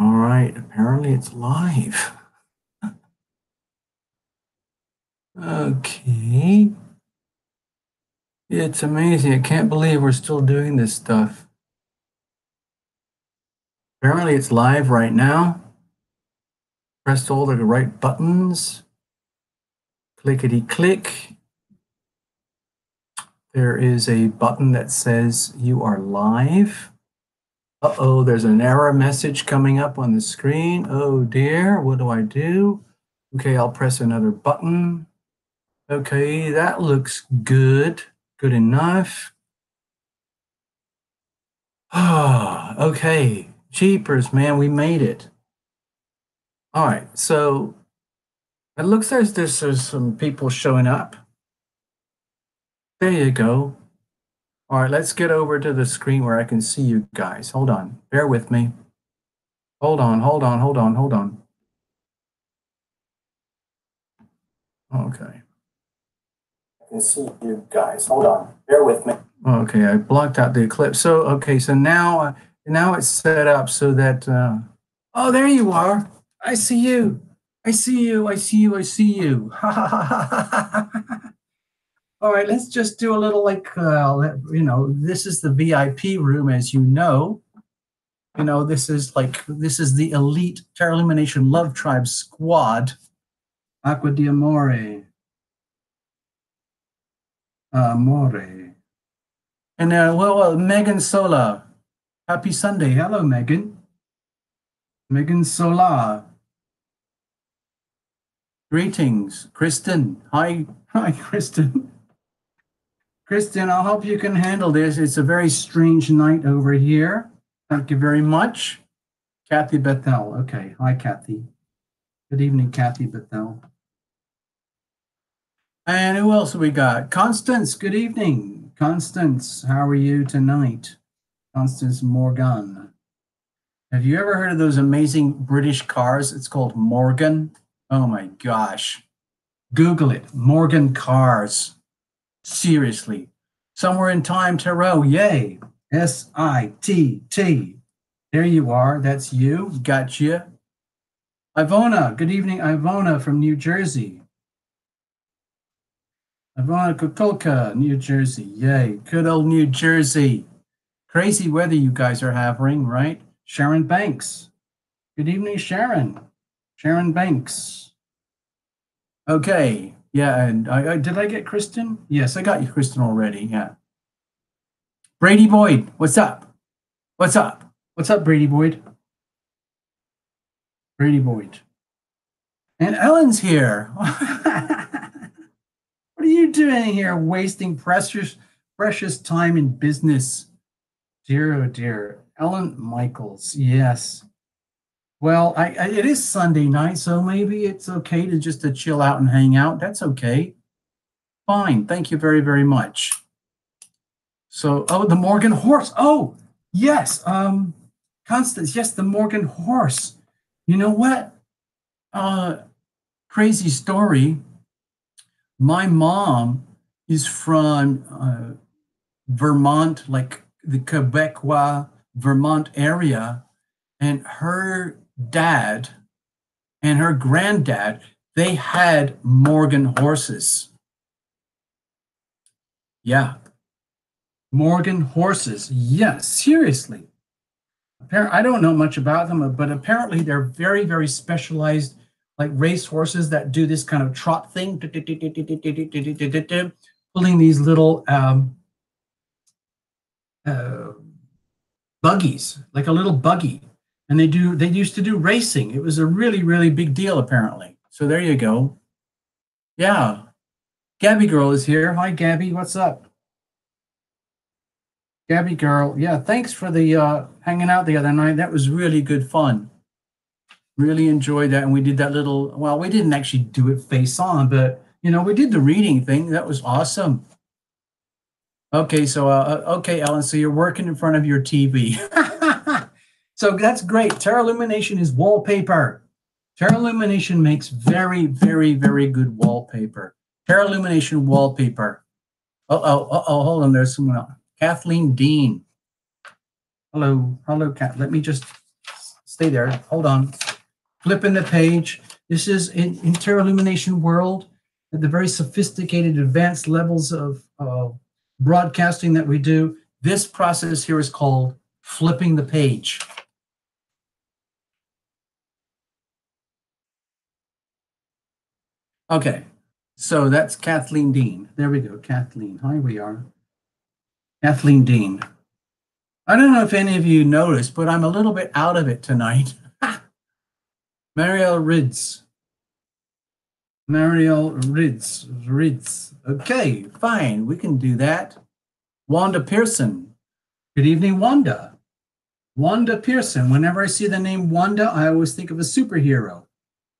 All right, apparently it's live. Okay. It's amazing. I can't believe we're still doing this stuff. Apparently it's live right now. Press all the right buttons. Clickety click. There is a button that says you are live. Uh-oh, there's an error message coming up on the screen. Oh dear, what do I do? Okay, I'll press another button. Okay, that looks good. Good enough. Ah, okay. Jeepers, man, we made it. All right, so it looks like there's some people showing up. There you go. All right, let's get over to the screen where I can see you guys. Hold on, bear with me. Hold on. Okay. I can see you guys. Hold on, bear with me. Okay, I blocked out the eclipse. So, okay, so now it's set up so that, oh, there you are. I see you. I see you. All right, let's just do a little this is the VIP room, as you know. This is the elite Terra Illumination Love Tribe squad. Aqua di Amore. Amore. And Megan Sola. Happy Sunday. Hello, Megan. Megan Sola. Greetings, Kristen. Hi, Kristen. Kristen, I hope you can handle this. It's a very strange night over here. Thank you very much. Kathy Bethel. Okay. Hi, Kathy. Good evening, Kathy Bethel. And who else have we got? Constance. Good evening. Constance, how are you tonight? Constance Morgan. Have you ever heard of those amazing British cars? It's called Morgan. Oh my gosh. Google it. Morgan cars. Seriously. Somewhere in Time Tarot. Yay. SITT. There you are. That's you. Gotcha. Ivona. Good evening, Ivona from New Jersey. Ivona Kukulka, New Jersey. Yay. Good old New Jersey. Crazy weather you guys are having, right? Sharon Banks. Good evening, Sharon. Sharon Banks. Okay. Yeah, and did I get Kristen? Yes, I got you, Kristen, already. Yeah. Brady Boyd, what's up? What's up? What's up, Brady Boyd? Brady Boyd. And Ellen's here. What are you doing here, wasting precious time in business? Dear, oh dear. Ellen Michaels, yes. Well, it is Sunday night, so maybe it's okay to chill out and hang out. That's okay. Fine. Thank you very, very much. So, the Morgan horse. Oh, yes. Constance, yes, the Morgan horse. You know what? Crazy story. My mom is from Vermont, like the Quebecois Vermont area, and her dad and her granddad, they had Morgan horses. Yeah. Morgan horses. Yeah, seriously. I don't know much about them, but apparently they're very, very specialized, like race horses that do this kind of trot thing, pulling these little buggies, like a little buggy. And they used to do racing. It was a really, really big deal, apparently. So there you go. Yeah. Gabby Girl is here. Hi, Gabby. What's up? Gabby Girl. Yeah, thanks for the hanging out the other night. That was really good fun. Really enjoyed that. And we did that little, well, we didn't actually do it face on, but, we did the reading thing. That was awesome. Okay, so, okay, Ellen, so you're working in front of your TV. So that's great. Terra Illumination is wallpaper. Terra Illumination makes very, very, very good wallpaper. Terra Illumination wallpaper. Hold on. There's someone else. Kathleen Dean. Hello, Kat. Let me just stay there. Hold on. Flipping the page. This is in Terra Illumination world, at the very sophisticated, advanced levels of broadcasting that we do. This process here is called flipping the page. Okay, so that's Kathleen Dean. There we go, Kathleen. Hi, we are. Kathleen Dean. I don't know if any of you noticed, but I'm a little bit out of it tonight. Marielle Rids. Marielle Rids. Okay, fine, we can do that. Wanda Pearson. Good evening, Wanda. Wanda Pearson. Whenever I see the name Wanda, I always think of a superhero.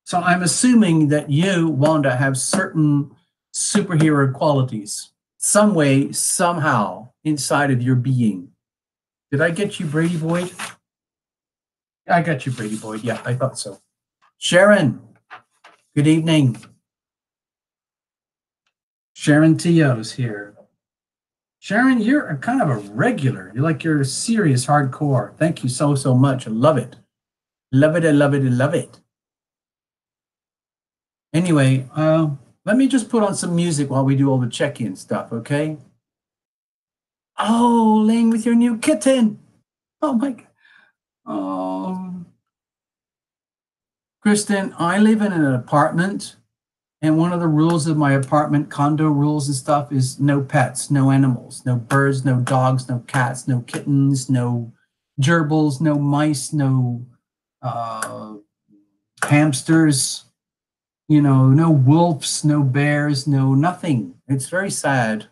So I'm assuming that you, Wanda, have certain superhero qualities, some way, somehow, inside of your being. Did I get you, Brady Boyd? I got you, Brady Boyd. Yeah, I thought so. Sharon, good evening. Sharon Tio's here. Sharon, you're kind of a regular. You're serious hardcore. Thank you so much. I love it. Love it, I love it, I love it. Anyway, let me just put on some music while we do all the check-in stuff, okay? Oh, laying with your new kitten. Oh my God. Oh. Kristen, I live in an apartment, and one of the rules of my apartment, condo rules and stuff, is no pets, no animals, no birds, no dogs, no cats, no kittens, no gerbils, no mice, no hamsters, no wolves, no bears, no nothing. It's very sad.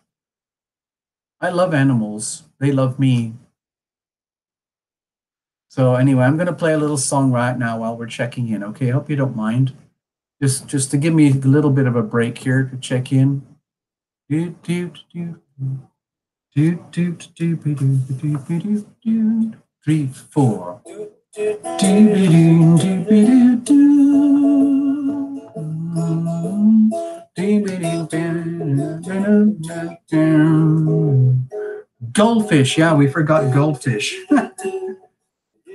I love animals. They love me. So anyway, I'm going to play a little song right now while we're checking in. Okay, I hope you don't mind. Just to give me a little bit of a break here to check in. 3, 4. Goldfish, yeah, we forgot goldfish.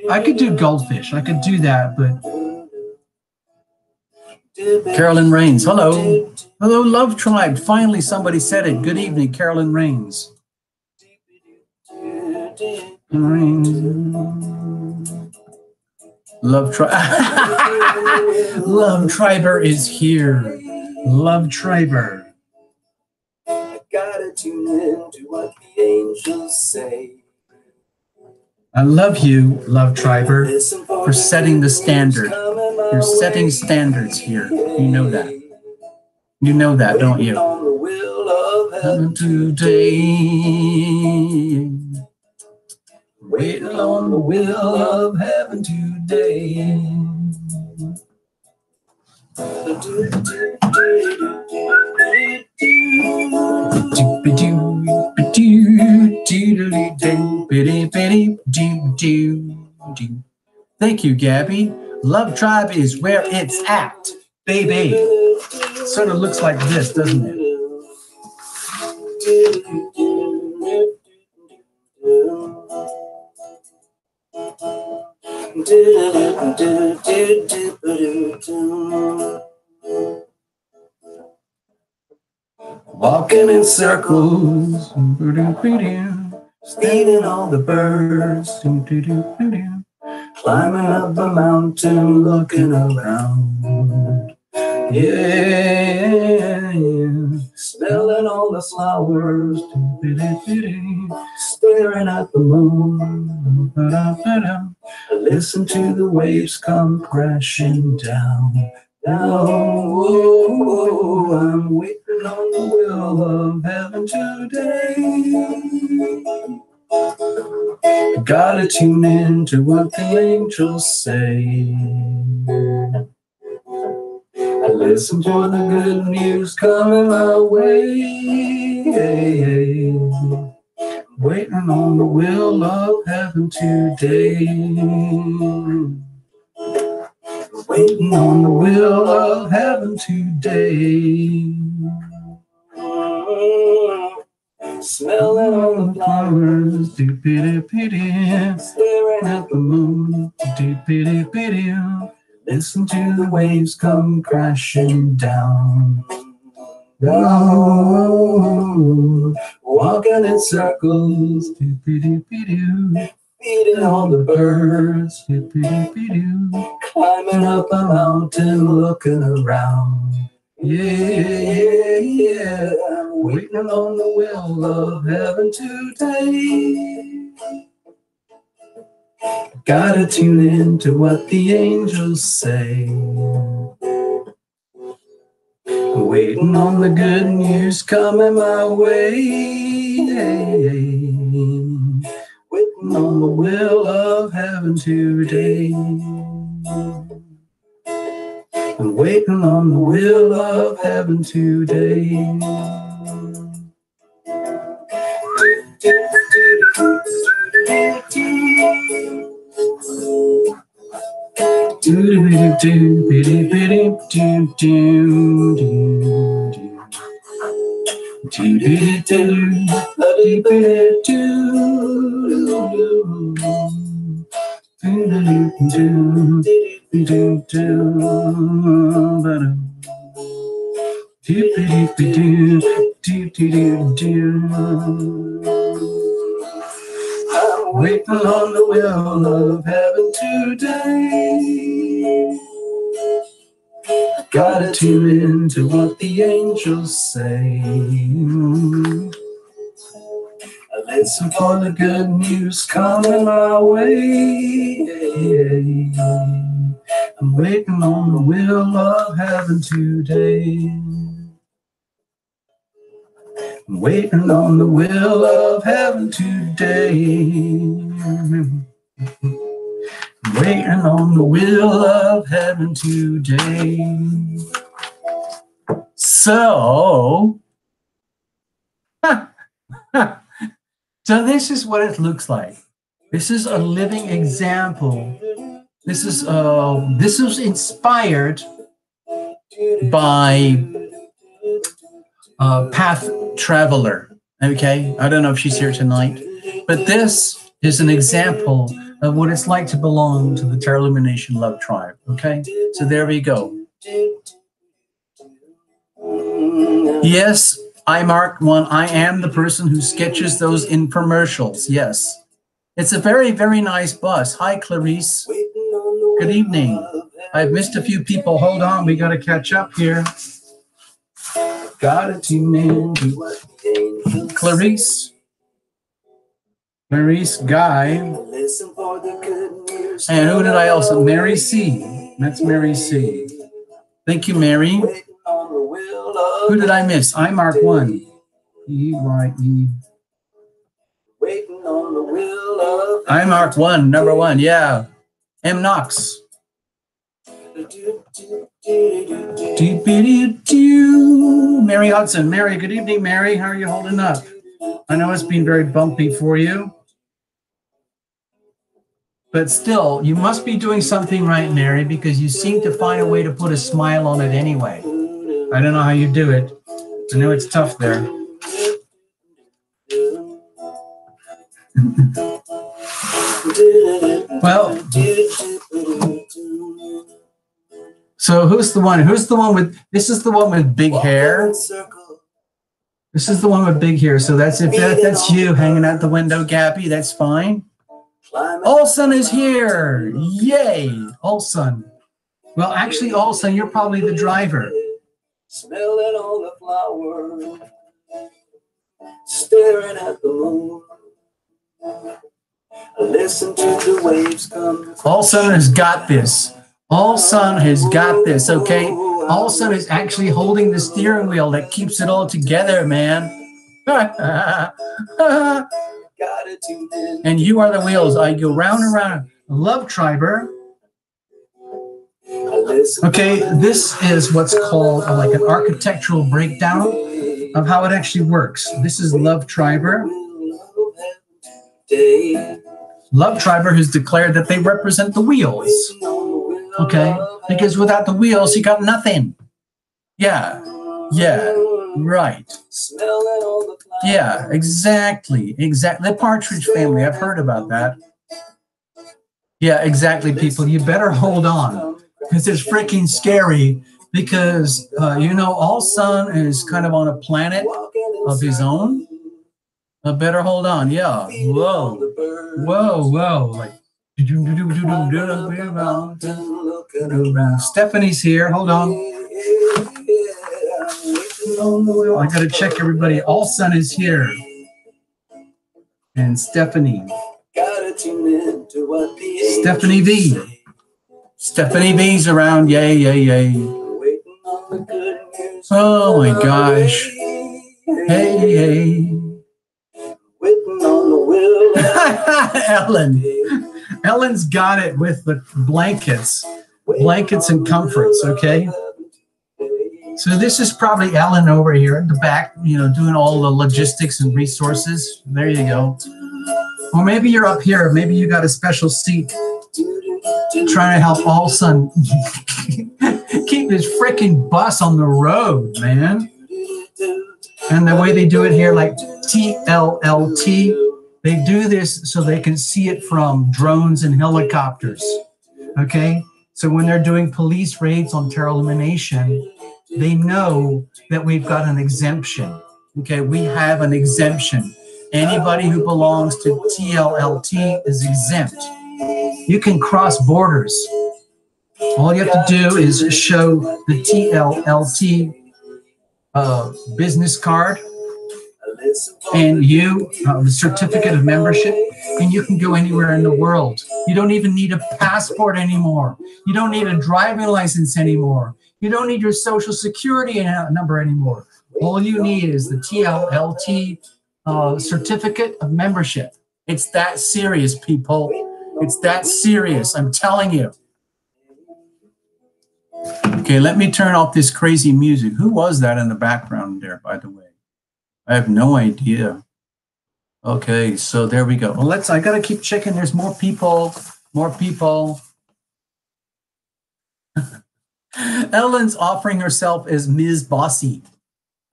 I could do goldfish. I could do that, but Carolyn Rains, hello. Hello, Love Tribe. Finally, somebody said it. Good evening, Carolyn Rains. Love Tribe. Love Triber is here. Love Triber. I gotta tune in to what the angels say. I love you, Love Triber, for setting the standard. You're setting standards here. You know that. You know that, don't you? Heaven today. Waiting on the will of heaven today. Thank you, Gabby. Love Tribe is where it's at, baby. Sort of looks like this, doesn't it? Walking in circles, feeding all the birds, climbing up a mountain, looking around. Yeah, smelling all the flowers, staring at the moon. Listen to the waves come crashing down. Oh, I'm waiting on the will of heaven today. Gotta tune in to what the angels say. I listen to the good news coming my way. Waiting on the will of heaven today. Waiting on the will of heaven today. smelling all the flowers, Doop-a-doop-a-doo. staring At the moon, doop-a-doop-a-doo. Listen to the waves come crashing down. Oh, walking in circles, doop-a-doop-a-doo. feeding All all the the birds, birds, doop-a-doop-a-doo. climbing up Up a mountain, looking around. Yeah, yeah, waiting on the will of heaven today. Gotta tune in to what the angels say. Waiting on the good news coming my way. Waiting on the will of heaven today. I'm waiting on the will of heaven today. Waiting on the will of heaven today. Gotta tune in to what the angels say. Listen for the good news coming my way. I'm waiting on the will of heaven today. I'm waiting on the will of heaven today. I'm waiting on the will of heaven today. So, so this is what it looks like. This is a living example. This is inspired by Path Traveler. Okay, I don't know if she's here tonight, but this is an example of what it's like to belong to the Terra Lumination Love Tribe. Okay, so there we go. Yes, I Mark One. I am the person who sketches those infomercials. Yes. It's a very, very nice bus. Hi, Clarice. Good evening. I've missed a few people. Hold on. We got to catch up here. Gotta tune in. Clarice. Clarice, Guy. And who did I also? Mary C. That's Mary C. Thank you, Mary. Who did I miss? I Mark One. E-Y-E. I Mark One, number one. Yeah. M. Knox. Mary Hudson. Mary, good evening, Mary. How are you holding up? I know it's been very bumpy for you. But still, you must be doing something right, Mary, because you seem to find a way to put a smile on it anyway. I don't know how you do it. I know it's tough there. Well, so who's the one? Who's the one with, this is the one with big hair. This is the one with big hair. So that's if that's you hanging out the window, Gabby, that's fine. Olson is here. Yay, Olson. Well, actually, Olson, you're probably the driver. Smelling all the flowers, staring at the moon. Listen to the waves come. Olson has got this. Olson has got this, okay? Olson is actually holding the steering wheel that keeps it all together, man. And you are the wheels. I go round and round. Love Triber. Okay, this is what's called like an architectural breakdown of how it actually works. This is Love Triber. Love Triber has declared that they represent the wheels. Okay, because without the wheels, you got nothing. Yeah, right. Yeah, exactly. Exactly. The Partridge Family. I've heard about that. Yeah, exactly, people. You better hold on because it's freaking scary because, All Sun is kind of on a planet of his own. Better hold on. Yeah. Whoa. Whoa, whoa. Like, Stephanie's here. Hold on. I got to check everybody. All Sun is here. And Stephanie. Stephanie V. Stephanie V's around. Yay, yay, yay. Oh my gosh. Hey, hey. Ellen. Ellen's got it with the blankets and comforts, okay? So this is probably Ellen over here at the back, doing all the logistics and resources. There you go. Or maybe you're up here. Maybe you got a special seat trying to help All Sun keep this freaking bus on the road, man. And the way they do it here, like TLLT, they do this so they can see it from drones and helicopters, okay? So when they're doing police raids on Terra Lumination, they know that we've got an exemption, okay? We have an exemption. Anybody who belongs to TLLT is exempt. You can cross borders. All you have to do is show the TLLT business card and the certificate of membership, and you can go anywhere in the world. You don't even need a passport anymore. You don't need a driving license anymore. You don't need your social security number anymore. All you need is the TLLT certificate of membership. It's that serious, people. It's that serious. I'm telling you. Okay, let me turn off this crazy music. Who was that in the background there, by the way? I have no idea. Okay, so there we go. Well, I got to keep checking. There's more people. Ellen's offering herself as Ms. Bossy.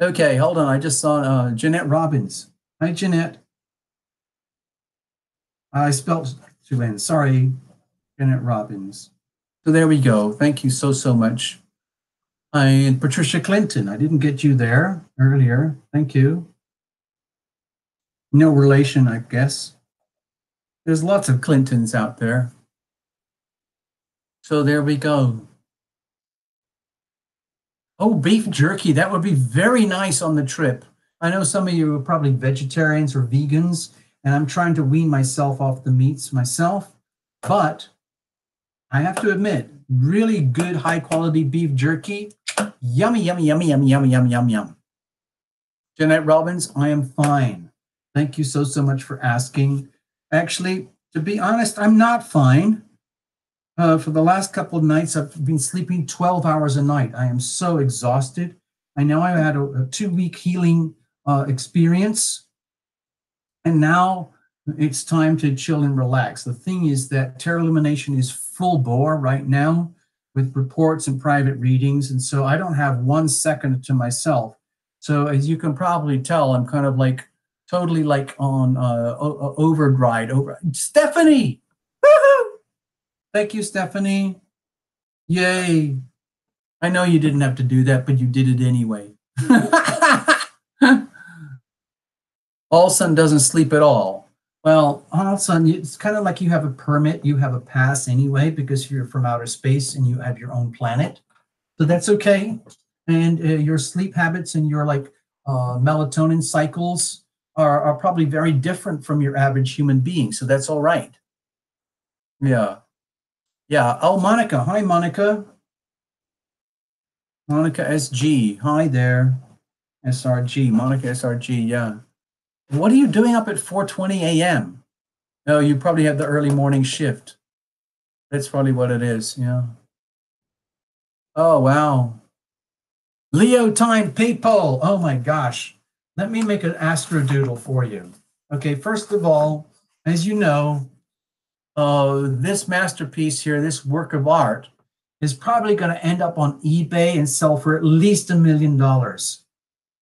Okay, hold on. I just saw Jeanette Robbins. Hi, Jeanette. I spelled to end. Sorry, Jeanette Robbins. So there we go. Thank you so much. And Patricia Clinton. I didn't get you there earlier. Thank you. No relation, I guess. There's lots of Clintons out there. So there we go. Oh, beef jerky. That would be very nice on the trip. I know some of you are probably vegetarians or vegans, and I'm trying to wean myself off the meats myself. But I have to admit, really good, high-quality beef jerky. Yummy, yummy, yummy, yummy, yummy, yummy, yum, yum. Jeanette Robbins, I am fine. Thank you so much for asking. Actually, to be honest, I'm not fine. For the last couple of nights, I've been sleeping 12 hours a night. I am so exhausted. I know I had a 2-week healing experience, and now it's time to chill and relax. The thing is that Terra Illumination is full bore right now with reports and private readings, and so I don't have 1 second to myself. So as you can probably tell, I'm kind of like totally like on overdrive. Stephanie! Woohoo! Thank you, Stephanie. Yay. I know you didn't have to do that, but you did it anyway. All Sun doesn't sleep at all. Well, All Sun, it's kind of like you have a permit, you have a pass anyway, because you're from outer space and you have your own planet. So that's okay. And your sleep habits and your melatonin cycles are probably very different from your average human being. So that's all right. Yeah. Yeah. Oh, Monica. Hi, Monica. Monica SG. Hi there. SRG. Monica SRG. Yeah. What are you doing up at 4:20 a.m.? No, you probably have the early morning shift. That's probably what it is. Yeah. Oh, wow. Leo time people. Oh, my gosh. Let me make an astrodoodle for you. Okay. First of all, as you know, this masterpiece here, this work of art, is probably going to end up on eBay and sell for at least $1 million.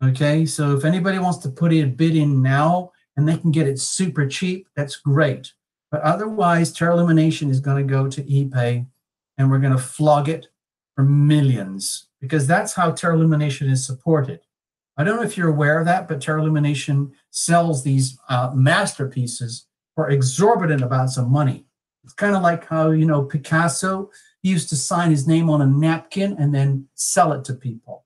Okay, so if anybody wants to put a bid in now and they can get it super cheap, that's great. But otherwise, Terra Illumination is going to go to ePay and we're going to flog it for millions because that's how Terra Illumination is supported. I don't know if you're aware of that, but Terra Illumination sells these masterpieces for exorbitant amounts of money. It's kind of like how, you know, Picasso used to sign his name on a napkin and then sell it to people.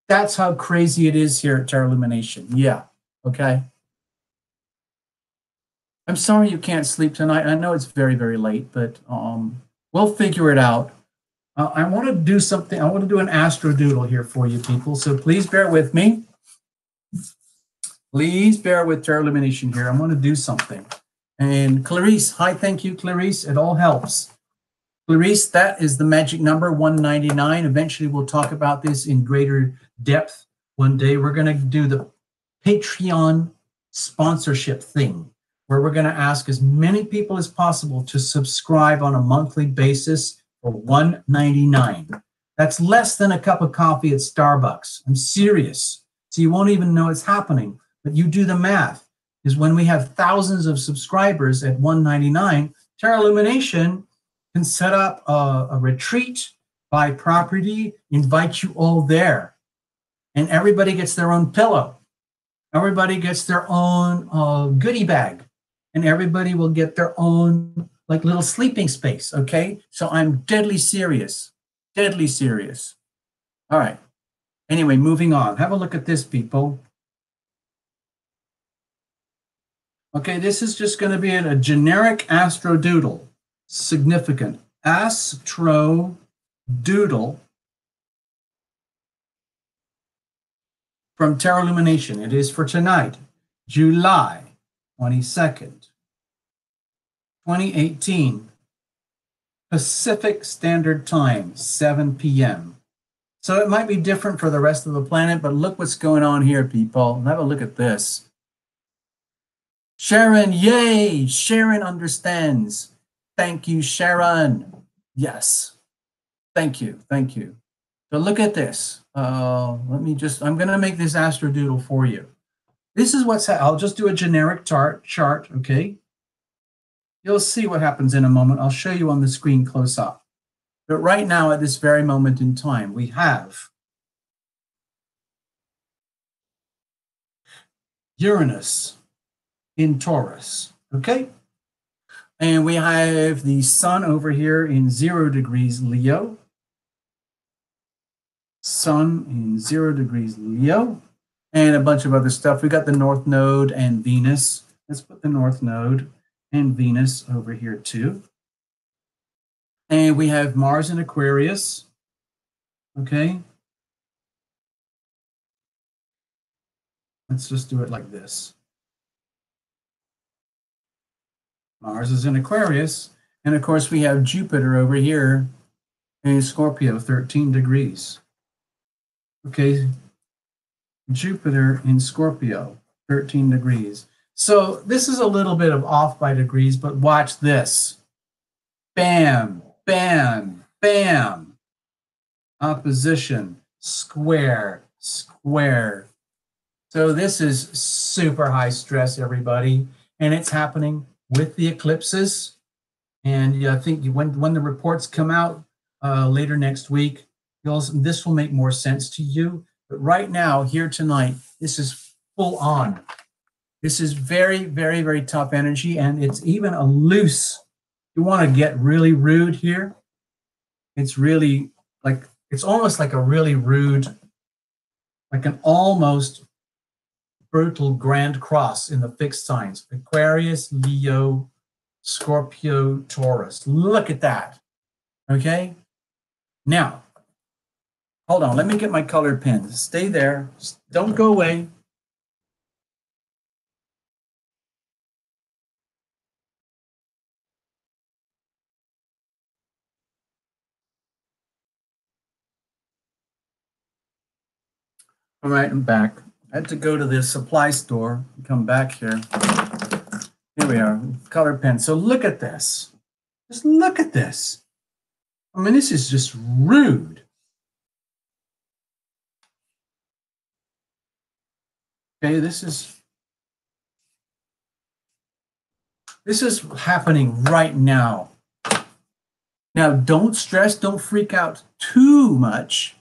That's how crazy it is here at Terra Illumination. Yeah. Okay. I'm sorry you can't sleep tonight. I know it's very, very late, but we'll figure it out. I want to do something. I want to do an astro doodle here for you people. So please bear with me. Please bear with Terra Illumination here. I want to do something. And Clarice, hi, thank you, Clarice. It all helps. Clarice, that is the magic number 199. Eventually, we'll talk about this in greater depth one day. We're going to do the Patreon sponsorship thing, where we're going to ask as many people as possible to subscribe on a monthly basis for $1.99. That's less than a cup of coffee at Starbucks. I'm serious. So you won't even know it's happening, but you do the math. Is when we have thousands of subscribers at $1.99, Terra Illumination can set up a retreat, buy property, invite you all there. And everybody gets their own pillow. Everybody gets their own goodie bag. And everybody will get their own like little sleeping space, okay? So I'm deadly serious. Deadly serious. All right. Anyway, moving on. Have a look at this, people. Okay, this is just going to be a generic astro doodle. Significant. Astro doodle from Terra Illumination. It is for tonight, July 22nd, 2018, Pacific Standard Time, 7 p.m. So it might be different for the rest of the planet, but look what's going on here, people. Have a look at this. Sharon, yay! Sharon understands. Thank you, Sharon. Yes. Thank you. Thank you. So look at this. I'm going to make this astro doodle for you. This is I'll just do a generic chart, okay? You'll see what happens in a moment. I'll show you on the screen close up. But right now, at this very moment in time, we have Uranus in Taurus, okay? And we have the sun over here in 0 degrees Leo. Sun in 0 degrees Leo. And a bunch of other stuff. We got the North Node and Venus. Let's put the North Node and Venus over here too. And we have Mars in Aquarius. Okay. Let's just do it like this. Mars is in Aquarius. And of course, we have Jupiter over here in Scorpio, 13 degrees. Okay. Jupiter in Scorpio, 13 degrees. So this is a little bit of off by degrees, but watch this. Bam, bam, bam. Opposition, square, square. So this is super high stress, everybody. And it's happening with the eclipses. And I think when the reports come out later next week, this will make more sense to you. But right now, here tonight, this is full on. This is very, very, very tough energy. And it's even a loose. You want to get really rude here. It's really like, it's almost like a really rude, like an almost brutal grand cross in the fixed signs. Aquarius, Leo, Scorpio, Taurus. Look at that. Okay. Now, hold on. Let me get my colored pen. Stay there. Don't go away. All right, I'm back. I had to go to the supply store and come back here. Here we are, colored pen. So look at this. Just look at this. I mean, this is just rude. Okay, this is happening right now. Now, don't stress, don't freak out too much,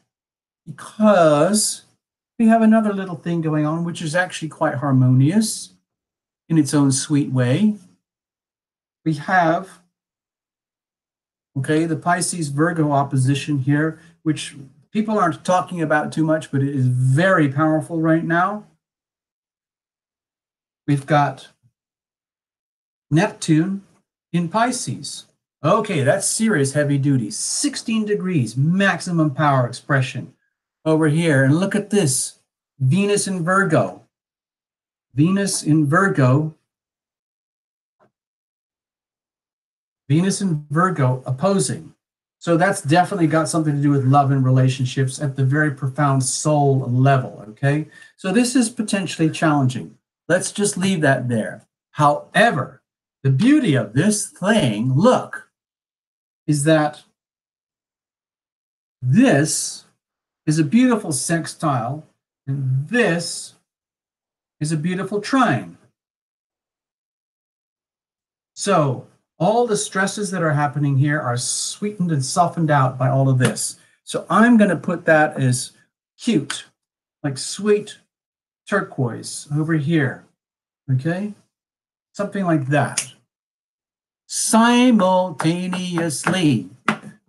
because we have another little thing going on, which is actually quite harmonious in its own sweet way. We have, okay, the Pisces Virgo opposition here, which people aren't talking about too much, but it is very powerful right now. We've got Neptune in Pisces. Okay, that's serious heavy duty. 16 degrees, maximum power expression over here. And look at this, Venus in Virgo. Venus in Virgo. Venus in Virgo opposing. So that's definitely got something to do with love and relationships at the very profound soul level, okay? So this is potentially challenging. Let's just leave that there. However, the beauty of this thing, look, is that this is a beautiful sextile, and this is a beautiful trine. So all the stresses that are happening here are sweetened and softened out by all of this. So I'm going to put that as cute, like sweet turquoise over here, okay? Something like that. Simultaneously,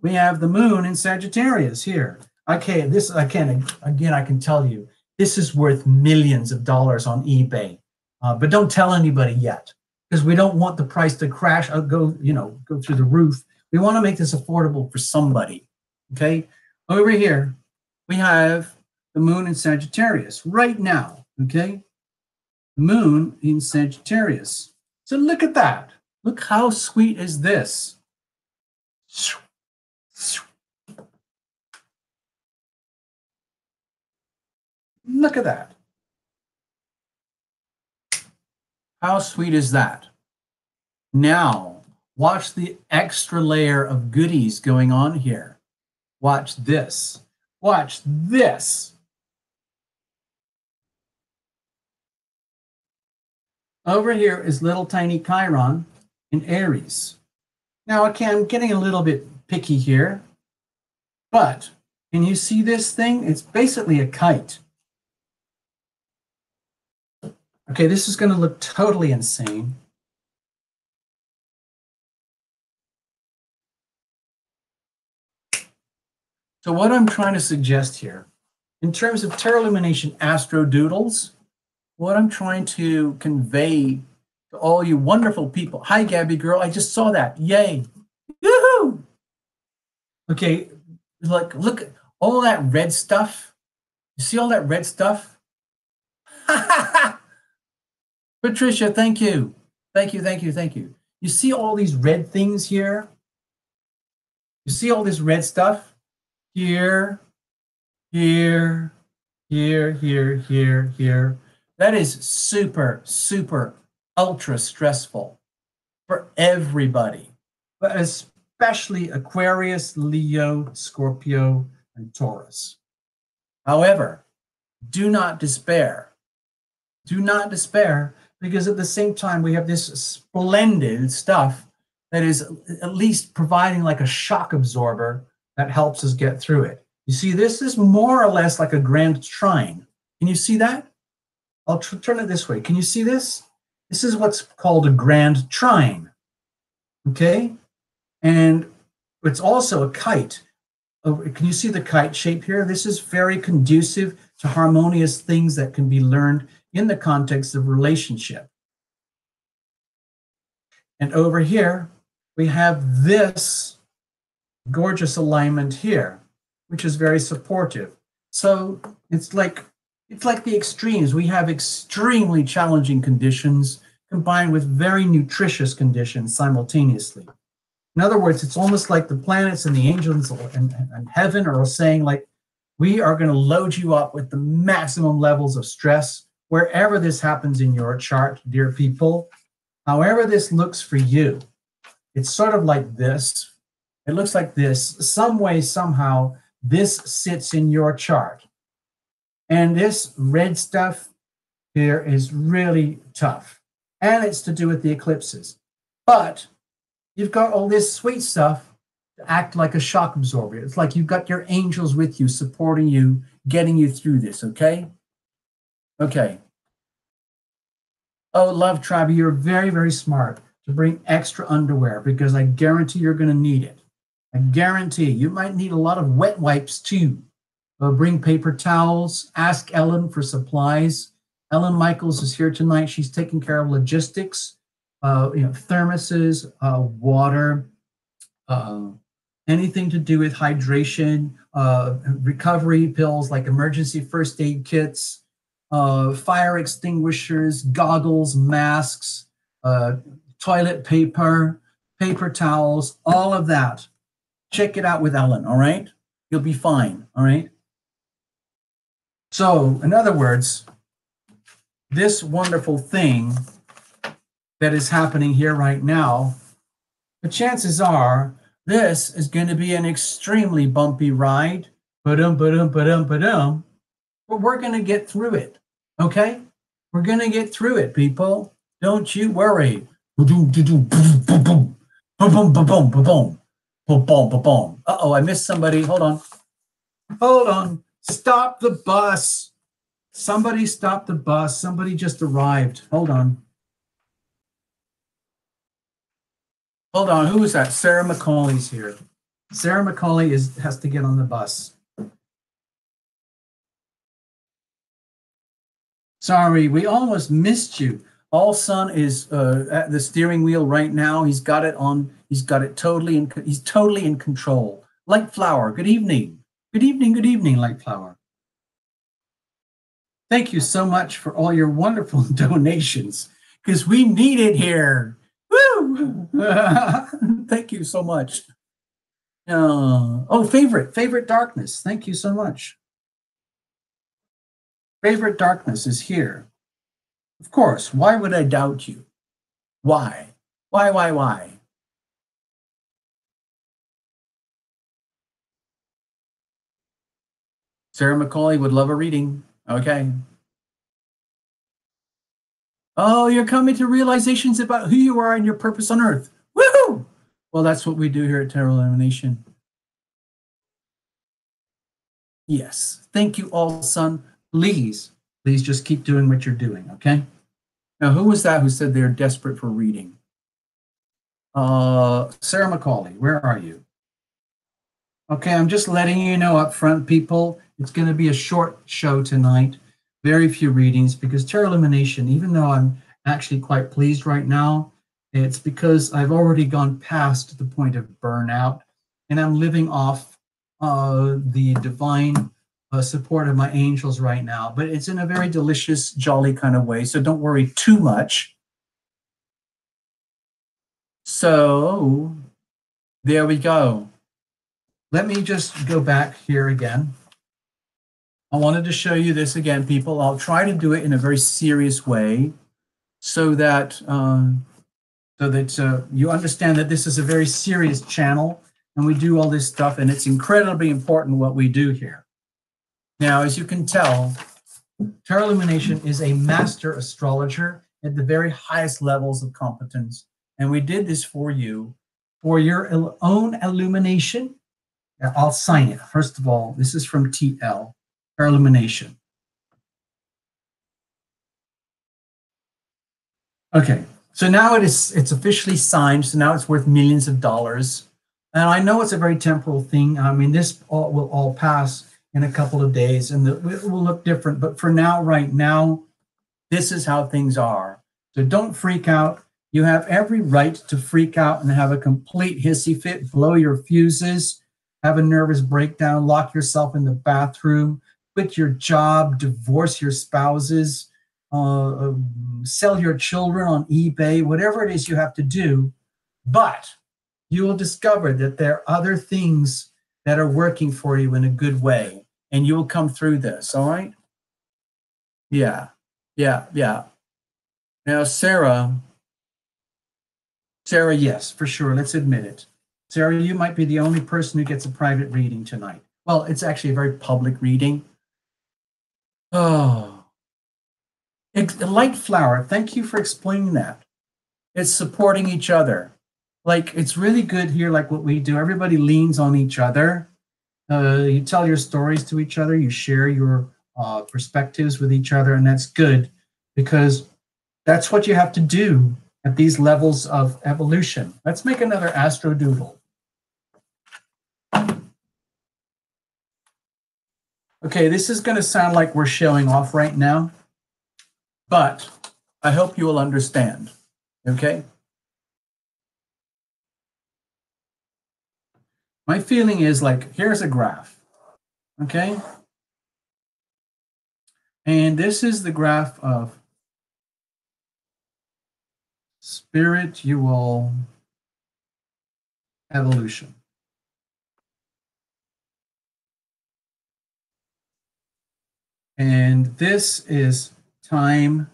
we have the moon in Sagittarius here. Okay, I can tell you, this is worth millions of dollars on eBay, but don't tell anybody yet, because we don't want the price to crash, go through the roof. We want to make this affordable for somebody. Okay, over here we have the moon in Sagittarius right now. Okay, moon in Sagittarius. So look at that. Look how sweet is this. Look at that. How sweet is that? Now, watch the extra layer of goodies going on here. Watch this. Watch this. Over here is little tiny Chiron in Aries. Now, okay, I'm getting a little bit picky here, but can you see this thing? It's basically a kite. Okay, this is going to look totally insane. So what I'm trying to suggest here, in terms of Tarot Lumination Astro Doodles, what I'm trying to convey to all you wonderful people. Hi, Gabby girl, I just saw that. Yay. Yoo-hoo! Okay, look at all that red stuff. You see all that red stuff? Patricia, thank you. Thank you, thank you, thank you. You see all these red things here? You see all this red stuff? Here, here, here, here, here, here. That is super, super, ultra stressful for everybody, but especially Aquarius, Leo, Scorpio, and Taurus. However, do not despair. Do not despair, because at the same time, we have this splendid stuff that is at least providing like a shock absorber that helps us get through it. You see, this is more or less like a grand trine. Can you see that? I'll turn it this way. Can you see this? This is what's called a grand trine, okay? And it's also a kite. Can you see the kite shape here? This is very conducive to harmonious things that can be learned in the context of relationship. And over here, we have this gorgeous alignment here, which is very supportive. So it's like the extremes. We have extremely challenging conditions combined with very nutritious conditions simultaneously. In other words, it's almost like the planets and the angels and heaven are saying, like, we are going to load you up with the maximum levels of stress wherever this happens in your chart, dear people. However this looks for you, it's sort of like this. It looks like this. Some way, somehow, this sits in your chart. And this red stuff here is really tough. And it's to do with the eclipses. But you've got all this sweet stuff to act like a shock absorber. It's like you've got your angels with you, supporting you, getting you through this, okay? Okay. Oh, Love Tribe, you're very, very smart to bring extra underwear because I guarantee you're going to need it. I guarantee you might need a lot of wet wipes too. Bring paper towels. Ask Ellen for supplies. Ellen Michaels is here tonight. She's taking care of logistics, thermoses, water, anything to do with hydration, recovery pills like emergency first aid kits, fire extinguishers, goggles, masks, toilet paper, paper towels, all of that. Check it out with Ellen, all right? You'll be fine, all right? So, in other words, this wonderful thing that is happening here right now, the chances are this is going to be an extremely bumpy ride. But we're going to get through it, okay? We're going to get through it, people. Don't you worry. Uh-oh, I missed somebody. Hold on. Hold on. Stop the bus. Somebody stop the bus. Somebody just arrived. Hold on. Hold on. Who is that? Sarah McCauley's here. Sarah McCauley has to get on the bus. Sorry, we almost missed you. All Son is at the steering wheel right now. He's got it on. He's got it totally in. He's totally in control. Light Flower. Good evening. Good evening. Good evening, Light Flower. Thank you so much for all your wonderful donations because we need it here. Woo! Thank you so much. Favorite Darkness. Thank you so much. Favorite Darkness is here. Of course. Why would I doubt you? Why? Why? Sarah McCauley would love a reading. Okay. Oh, you're coming to realizations about who you are and your purpose on earth. Woohoo! Well, that's what we do here at Tarot Illumination. Yes. Thank you, All Son. Please just keep doing what you're doing, okay? Now, who was that who said they're desperate for reading? Sarah McCauley, where are you? Okay, I'm just letting you know up front, people, it's going to be a short show tonight. Very few readings because Tarot Illumination, even though I'm actually quite pleased right now, it's because I've already gone past the point of burnout and I'm living off the divine support of my angels right now. But it's in a very delicious, jolly kind of way, so don't worry too much. So there we go. Let me just go back here again. I wanted to show you this again, people. I'll try to do it in a very serious way so that you understand that this is a very serious channel and we do all this stuff and it's incredibly important what we do here. Now, as you can tell, Tarot Illumination is a master astrologer at the very highest levels of competence. And we did this for you, for your own illumination. I'll sign it. First of all, this is from TL, Tarot Illumination. Okay, so now it's officially signed, so now it's worth millions of dollars. And I know it's a very temporal thing. I mean, this will all pass in a couple of days and it will look different. But for now, right now, this is how things are. So don't freak out. You have every right to freak out and have a complete hissy fit, blow your fuses, have a nervous breakdown, lock yourself in the bathroom, quit your job, divorce your spouses, sell your children on eBay, whatever it is you have to do. But you will discover that there are other things that are working for you in a good way. And you will come through this, all right? Yeah. Now, Sarah, yes, for sure. Let's admit it. Sarah, you might be the only person who gets a private reading tonight. Well, it's actually a very public reading. Oh. Light flower, thank you for explaining that. It's supporting each other. Like, it's really good here, like what we do. Everybody leans on each other. You tell your stories to each other. You share your perspectives with each other, and that's good because that's what you have to do at these levels of evolution. Let's make another astro doodle. Okay, this is going to sound like we're showing off right now, but I hope you will understand, okay? My feeling is like, here's a graph, okay? And this is the graph of spiritual evolution. And this is time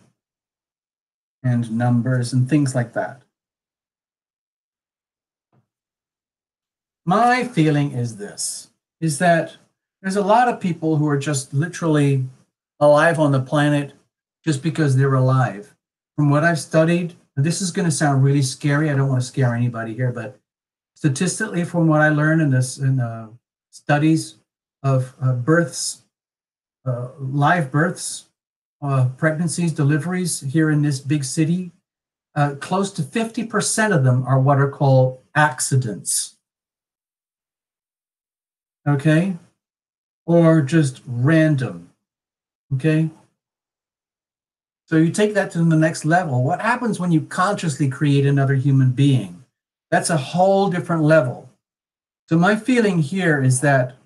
and numbers and things like that. My feeling is this, is that there's a lot of people who are just literally alive on the planet just because they're alive. From what I've studied, this is going to sound really scary. I don't want to scare anybody here, but statistically, from what I learned in studies of births, live births, pregnancies, deliveries here in this big city, close to 50% of them are what are called accidents. Okay? Or just random. Okay? So you take that to the next level. What happens when you consciously create another human being? That's a whole different level. So my feeling here is that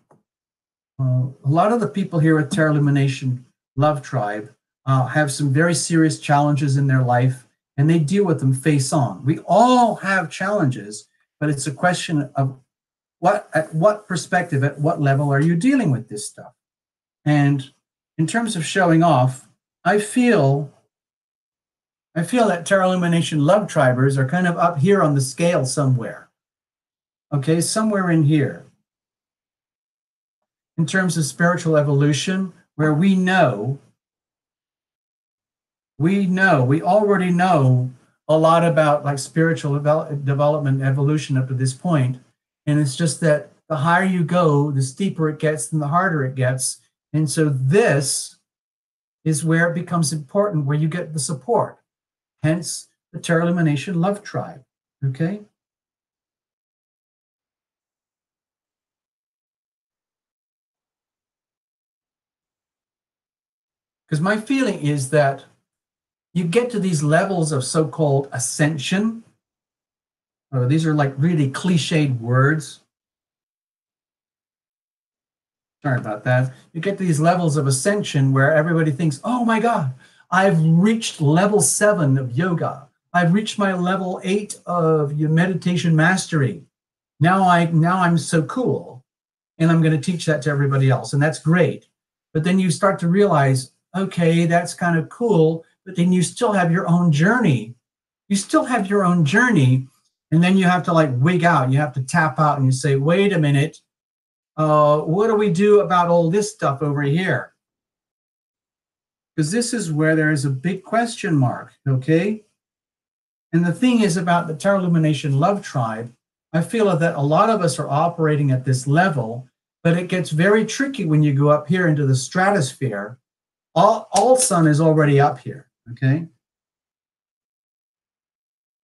a lot of the people here at Terra Lumination Love Tribe have some very serious challenges in their life, and they deal with them face on. We all have challenges, but it's a question of at what perspective, at what level are you dealing with this stuff? And in terms of showing off, I feel that Terra Lumination Love Tribers are kind of up here on the scale somewhere. Okay, somewhere in here. In terms of spiritual evolution, where we already know a lot about like spiritual development, evolution up to this point. And it's just that the higher you go, the steeper it gets and the harder it gets. And so this is where it becomes important, where you get the support. Hence the Terra Lumination Love Tribe, okay? Because my feeling is that you get to these levels of so-called ascension. These are like really cliched words. Sorry about that. You get to these levels of ascension where everybody thinks, oh my God, I've reached level 7 of yoga. I've reached my level 8 of your meditation mastery. Now I'm so cool, and I'm going to teach that to everybody else, and that's great. But then you start to realize, okay, that's kind of cool, but then you still have your own journey. You still have your own journey, and then you have to like wig out. You have to tap out, and you say, wait a minute, what do we do about all this stuff over here? Because this is where there is a big question mark, okay? And the thing is about the Terra Lumination Love Tribe, I feel that a lot of us are operating at this level, but it gets very tricky when you go up here into the stratosphere. All sun is already up here, okay?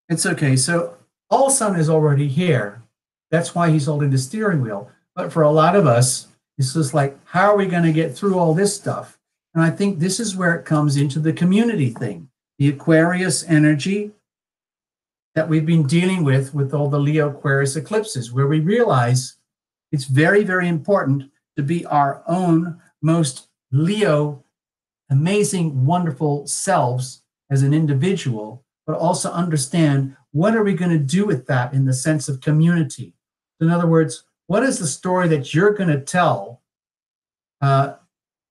It's okay, so all sun is already here. That's why he's holding the steering wheel. But for a lot of us, it's just like, how are we going to get through all this stuff? And I think this is where it comes into the community thing, the Aquarius energy that we've been dealing with all the Leo Aquarius eclipses, where we realize it's very, very important to be our own most Leo, amazing, wonderful selves as an individual, but also understand what are we going to do with that in the sense of community. In other words, what is the story that you're going to tell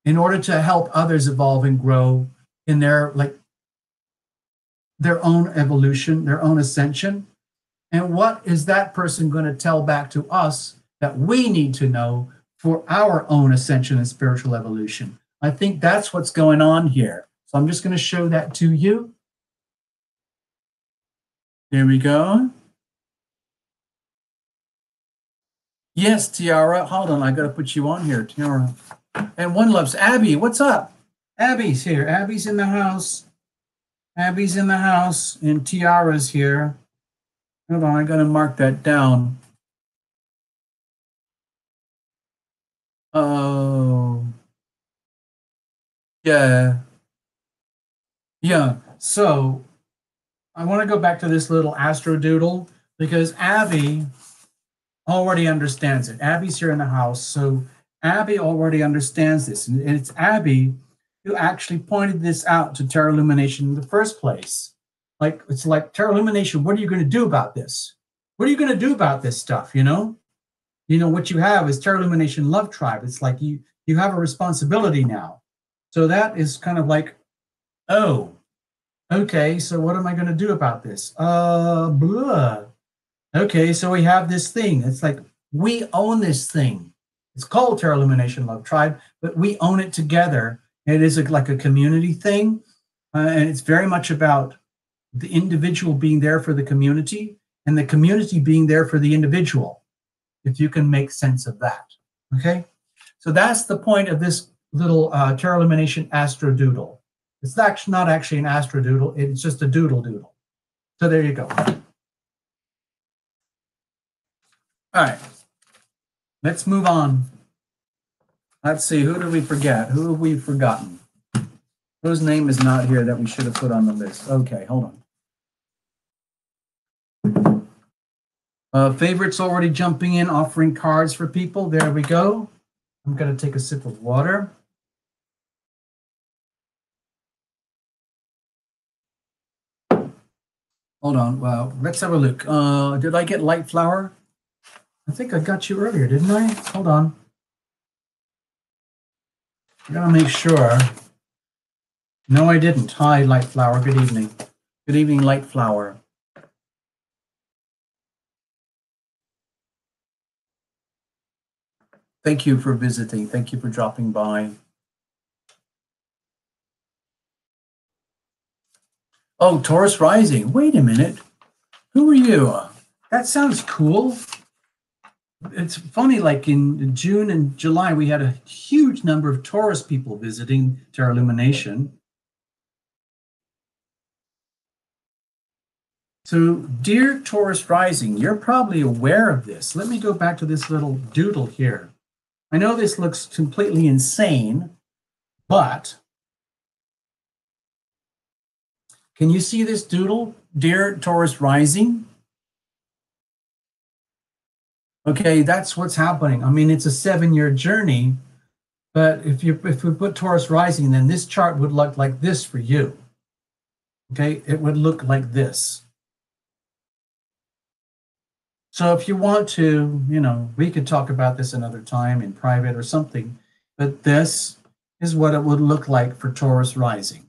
in order to help others evolve and grow in their own evolution, their own ascension? And what is that person going to tell back to us that we need to know for our own ascension and spiritual evolution? I think that's what's going on here. So I'm just going to show that to you. There we go. Yes, Tiara. Hold on, I got to put you on here, Tiara. And One Loves. Abby, what's up? Abby's here. Abby's in the house. Abby's in the house, and Tiara's here. Hold on, I got to mark that down. Oh, yeah. Yeah. So I want to go back to this little astro doodle because Abby already understands it. Abby's here in the house, so Abby already understands this. And it's Abby who actually pointed this out to Terra Illumination in the first place. Like, it's like, Terra Illumination, what are you going to do about this? What are you going to do about this stuff, you know? You know, what you have is Terra Illumination Love Tribe. It's like you have a responsibility now. So that is kind of like, oh, okay, so what am I going to do about this? Blah. Okay, so we have this thing. It's like we own this thing. It's called Terra Illumination Love Tribe, but we own it together. It is like a community thing, and it's very much about the individual being there for the community and the community being there for the individual, if you can make sense of that. Okay, so that's the point of this little Terra Illumination Astro Doodle. It's actually not actually an Astro Doodle, it's just a doodle doodle. So there you go. All right, let's move on. Let's see, who did we forget? Who have we forgotten? Whose name is not here that we should have put on the list? Okay, hold on. Favorites already jumping in, offering cards for people. There we go. I'm going to take a sip of water. Hold on. Well, let's have a look. Did I get Light Flower? I think I got you earlier, didn't I? Hold on. I gotta make sure. No, I didn't. Hi, Light Flower. Good evening. Good evening, Light Flower. Thank you for visiting. Thank you for dropping by. Oh, Taurus Rising. Wait a minute. Who are you? That sounds cool. It's funny, like in June and July, we had a huge number of Taurus people visiting Terra Illumination. So, dear Taurus Rising, you're probably aware of this. Let me go back to this little doodle here. I know this looks completely insane, but can you see this doodle, dear Taurus Rising? Okay, that's what's happening. I mean, it's a 7-year journey, but if we put Taurus Rising, then this chart would look like this for you. Okay, it would look like this. So if you want to, you know, we could talk about this another time in private or something, but this is what it would look like for Taurus Rising.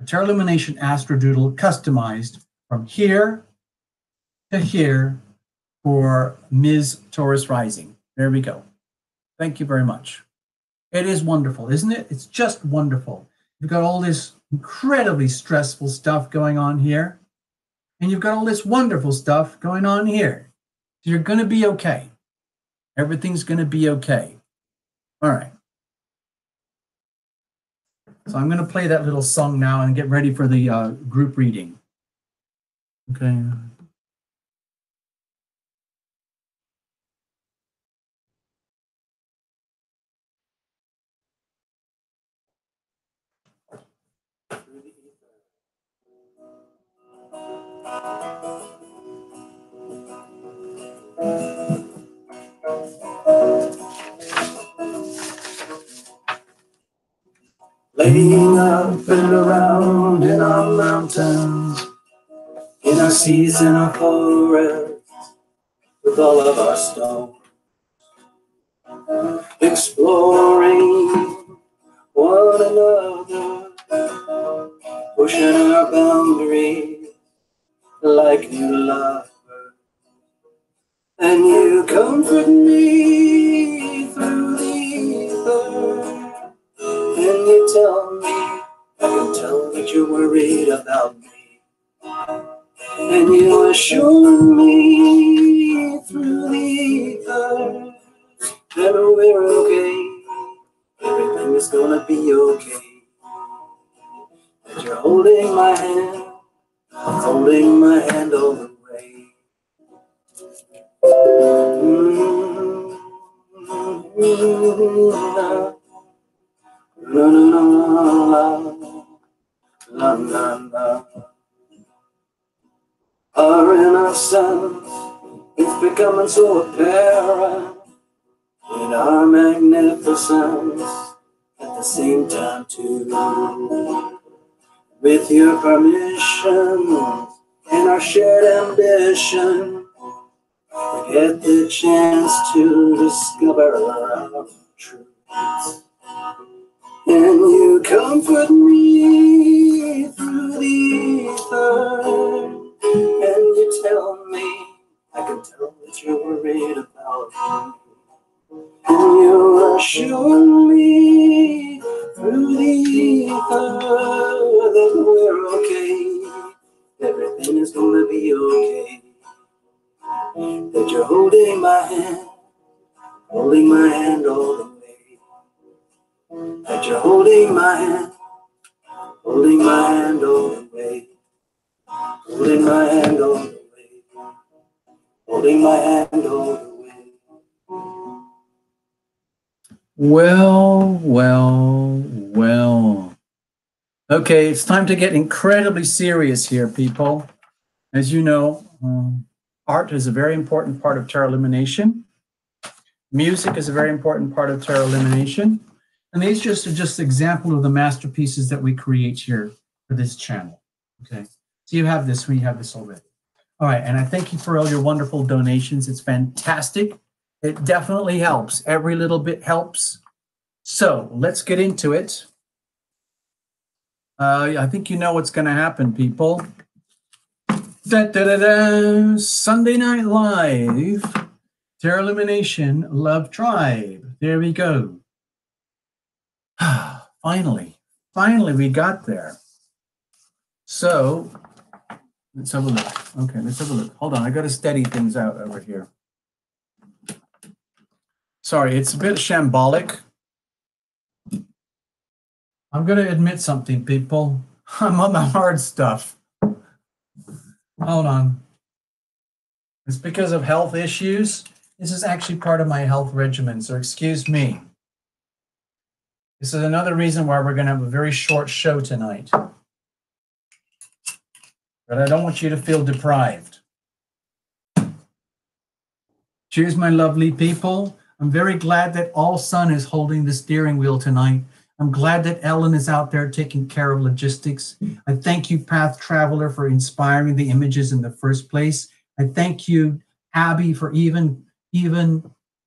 A Terra Illumination Astrodoodle customized from here to here for Ms. Taurus Rising. There we go. Thank you very much. It is wonderful, isn't it? It's just wonderful. You've got all this incredibly stressful stuff going on here, and you've got all this wonderful stuff going on here. So you're going to be okay. Everything's going to be okay. All right. So I'm going to play that little song now and get ready for the group reading. Okay. Laying up and around in our mountains, in our seas and our forests, with all of our stones, exploring one another, pushing our boundaries like new lovers. And you comfort me through the ether, and you tell me I can worried about me. And you assure me through the ether that we're okay. Everything is gonna be okay. That you're holding my hand, holding my hand all the way. La, la, la, la, la. Our innocence is becoming so apparent in our magnificence at the same time too. With your permission and our shared ambition, we get the chance to discover our truth. And you comfort me through the ether, and you tell me, I can tell that you're worried about me. And you assure me through the ether that we're okay. Everything is gonna be okay. That you're holding my hand all the way. That you're holding my hand all the way. Holding my hand all the way. Holding my hand all the way. Well, well, well. Okay, it's time to get incredibly serious here, people. As you know, art is a very important part of tarot illumination. Music is a very important part of tarot illumination. And these are just example of the masterpieces that we create here for this channel. Okay, so you have this, we have this already. All right, and I thank you for all your wonderful donations. It's fantastic. It definitely helps. Every little bit helps. So let's get into it. I think you know what's going to happen, people. Da, da, da, da. Sunday Night Live, Tarot Illumination, Love Tribe. There we go. Finally we got there. So let's have a look. Okay, let's have a look. Hold on, I got to steady things out over here. Sorry, it's a bit shambolic. I'm going to admit something, people. I'm on the hard stuff. Hold on. It's because of health issues. This is actually part of my health regimen, so excuse me. This is another reason why we're going to have a very short show tonight. But I don't want you to feel deprived. Cheers, my lovely people. I'm very glad that All Sun is holding the steering wheel tonight. I'm glad that Ellen is out there taking care of logistics. I thank you, Path Traveler, for inspiring the images in the first place. I thank you, Abby, for even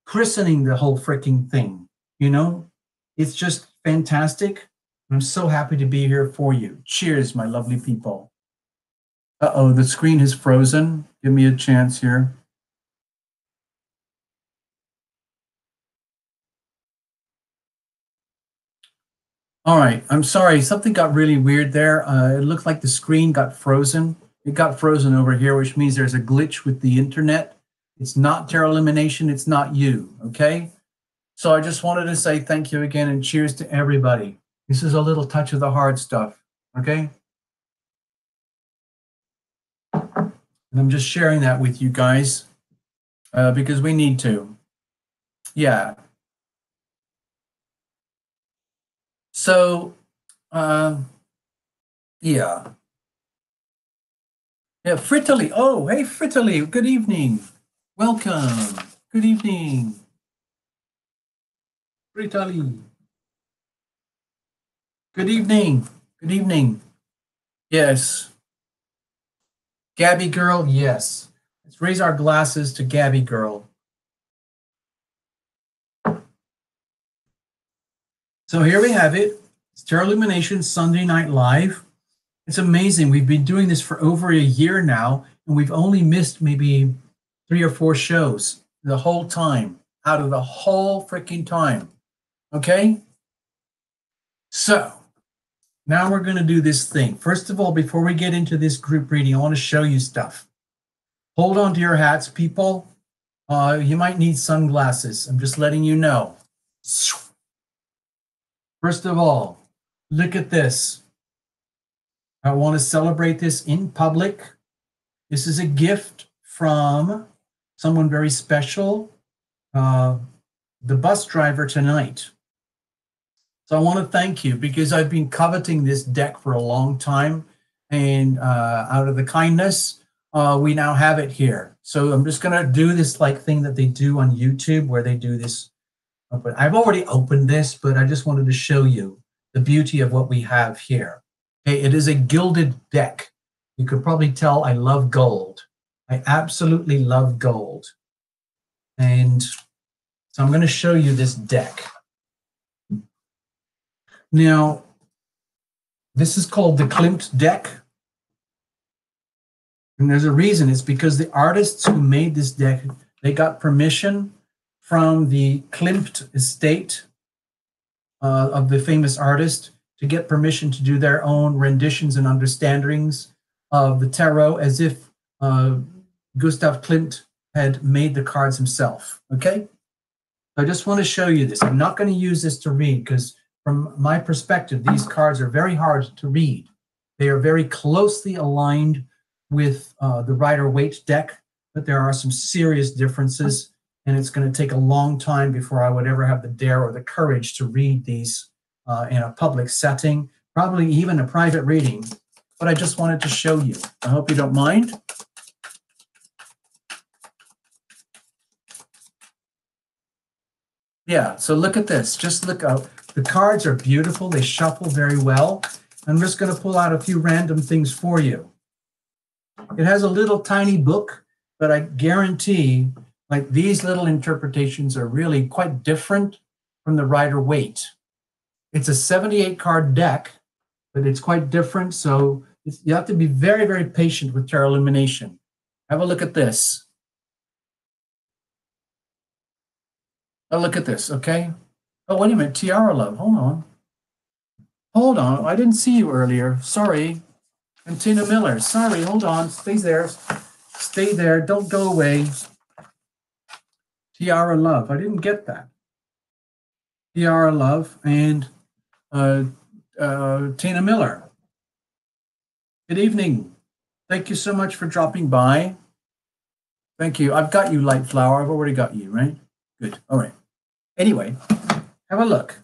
christening the whole freaking thing. You know, it's just fantastic. I'm so happy to be here for you. Cheers, my lovely people. Uh-oh, the screen has frozen. Give me a chance here. All right, I'm sorry. Something got really weird there. It looked like the screen got frozen. It got frozen over here, which means there's a glitch with the internet. It's not Tarot Illumination. It's not you, okay? So I just wanted to say thank you again and cheers to everybody. This is a little touch of the hard stuff, okay? And I'm just sharing that with you guys because we need to. Yeah. So, yeah. Yeah, Fritterly. Oh, hey, Fritterly. Good evening. Welcome. Good evening. Fritterly. Good evening. Good evening. Yes. Gabby girl, yes. Let's raise our glasses to Gabby girl. So here we have it. It's Tarot Illumination Sunday Night Live. It's amazing. We've been doing this for over a year now, and we've only missed maybe 3 or 4 shows the whole time, out of the whole freaking time. Okay? So, Now we're going to do this thing. First of all, before we get into this group reading, I want to show you stuff. Hold on to your hats, people. You might need sunglasses. I'm just letting you know. First of all, look at this. I want to celebrate this in public. This is a gift from someone very special, the bus driver tonight. So I want to thank you because I've been coveting this deck for a long time, and out of the kindness, we now have it here. So I'm just going to do this like thing that they do on YouTube where they do this. But I've already opened this, but I just wanted to show you the beauty of what we have here. Okay, it is a gilded deck. You could probably tell I love gold. I absolutely love gold. And so I'm going to show you this deck. Now, this is called the Klimt deck. And there's a reason. It's because the artists who made this deck, they got permission from the Klimt estate of the famous artist to get permission to do their own renditions and understandings of the tarot as if Gustav Klimt had made the cards himself, okay? I just want to show you this. I'm not going to use this to read because from my perspective, these cards are very hard to read. They are very closely aligned with the Rider-Waite deck, but there are some serious differences, and it's going to take a long time before I would ever have the dare or the courage to read these in a public setting, probably even a private reading, but I just wanted to show you. I hope you don't mind. Yeah, so look at this. Just look out. The cards are beautiful. They shuffle very well. I'm just going to pull out a few random things for you. It has a little tiny book, but I guarantee like these little interpretations are really quite different from the Rider-Waite. It's a 78 card deck, but it's quite different. So you have to be very, very patient with tarot illumination. Have a look at this. Oh, look at this, okay? Oh, wait a minute, Tiara Love, hold on. Hold on, I didn't see you earlier, sorry. And Tina Miller, sorry, hold on, stay there. Stay there, don't go away. Tiara Love, I didn't get that. Tiara Love and Tina Miller. Good evening. Thank you so much for dropping by. Thank you. I've got you, Light Flower. I've already got you, right? Good. All right. Anyway, have a look.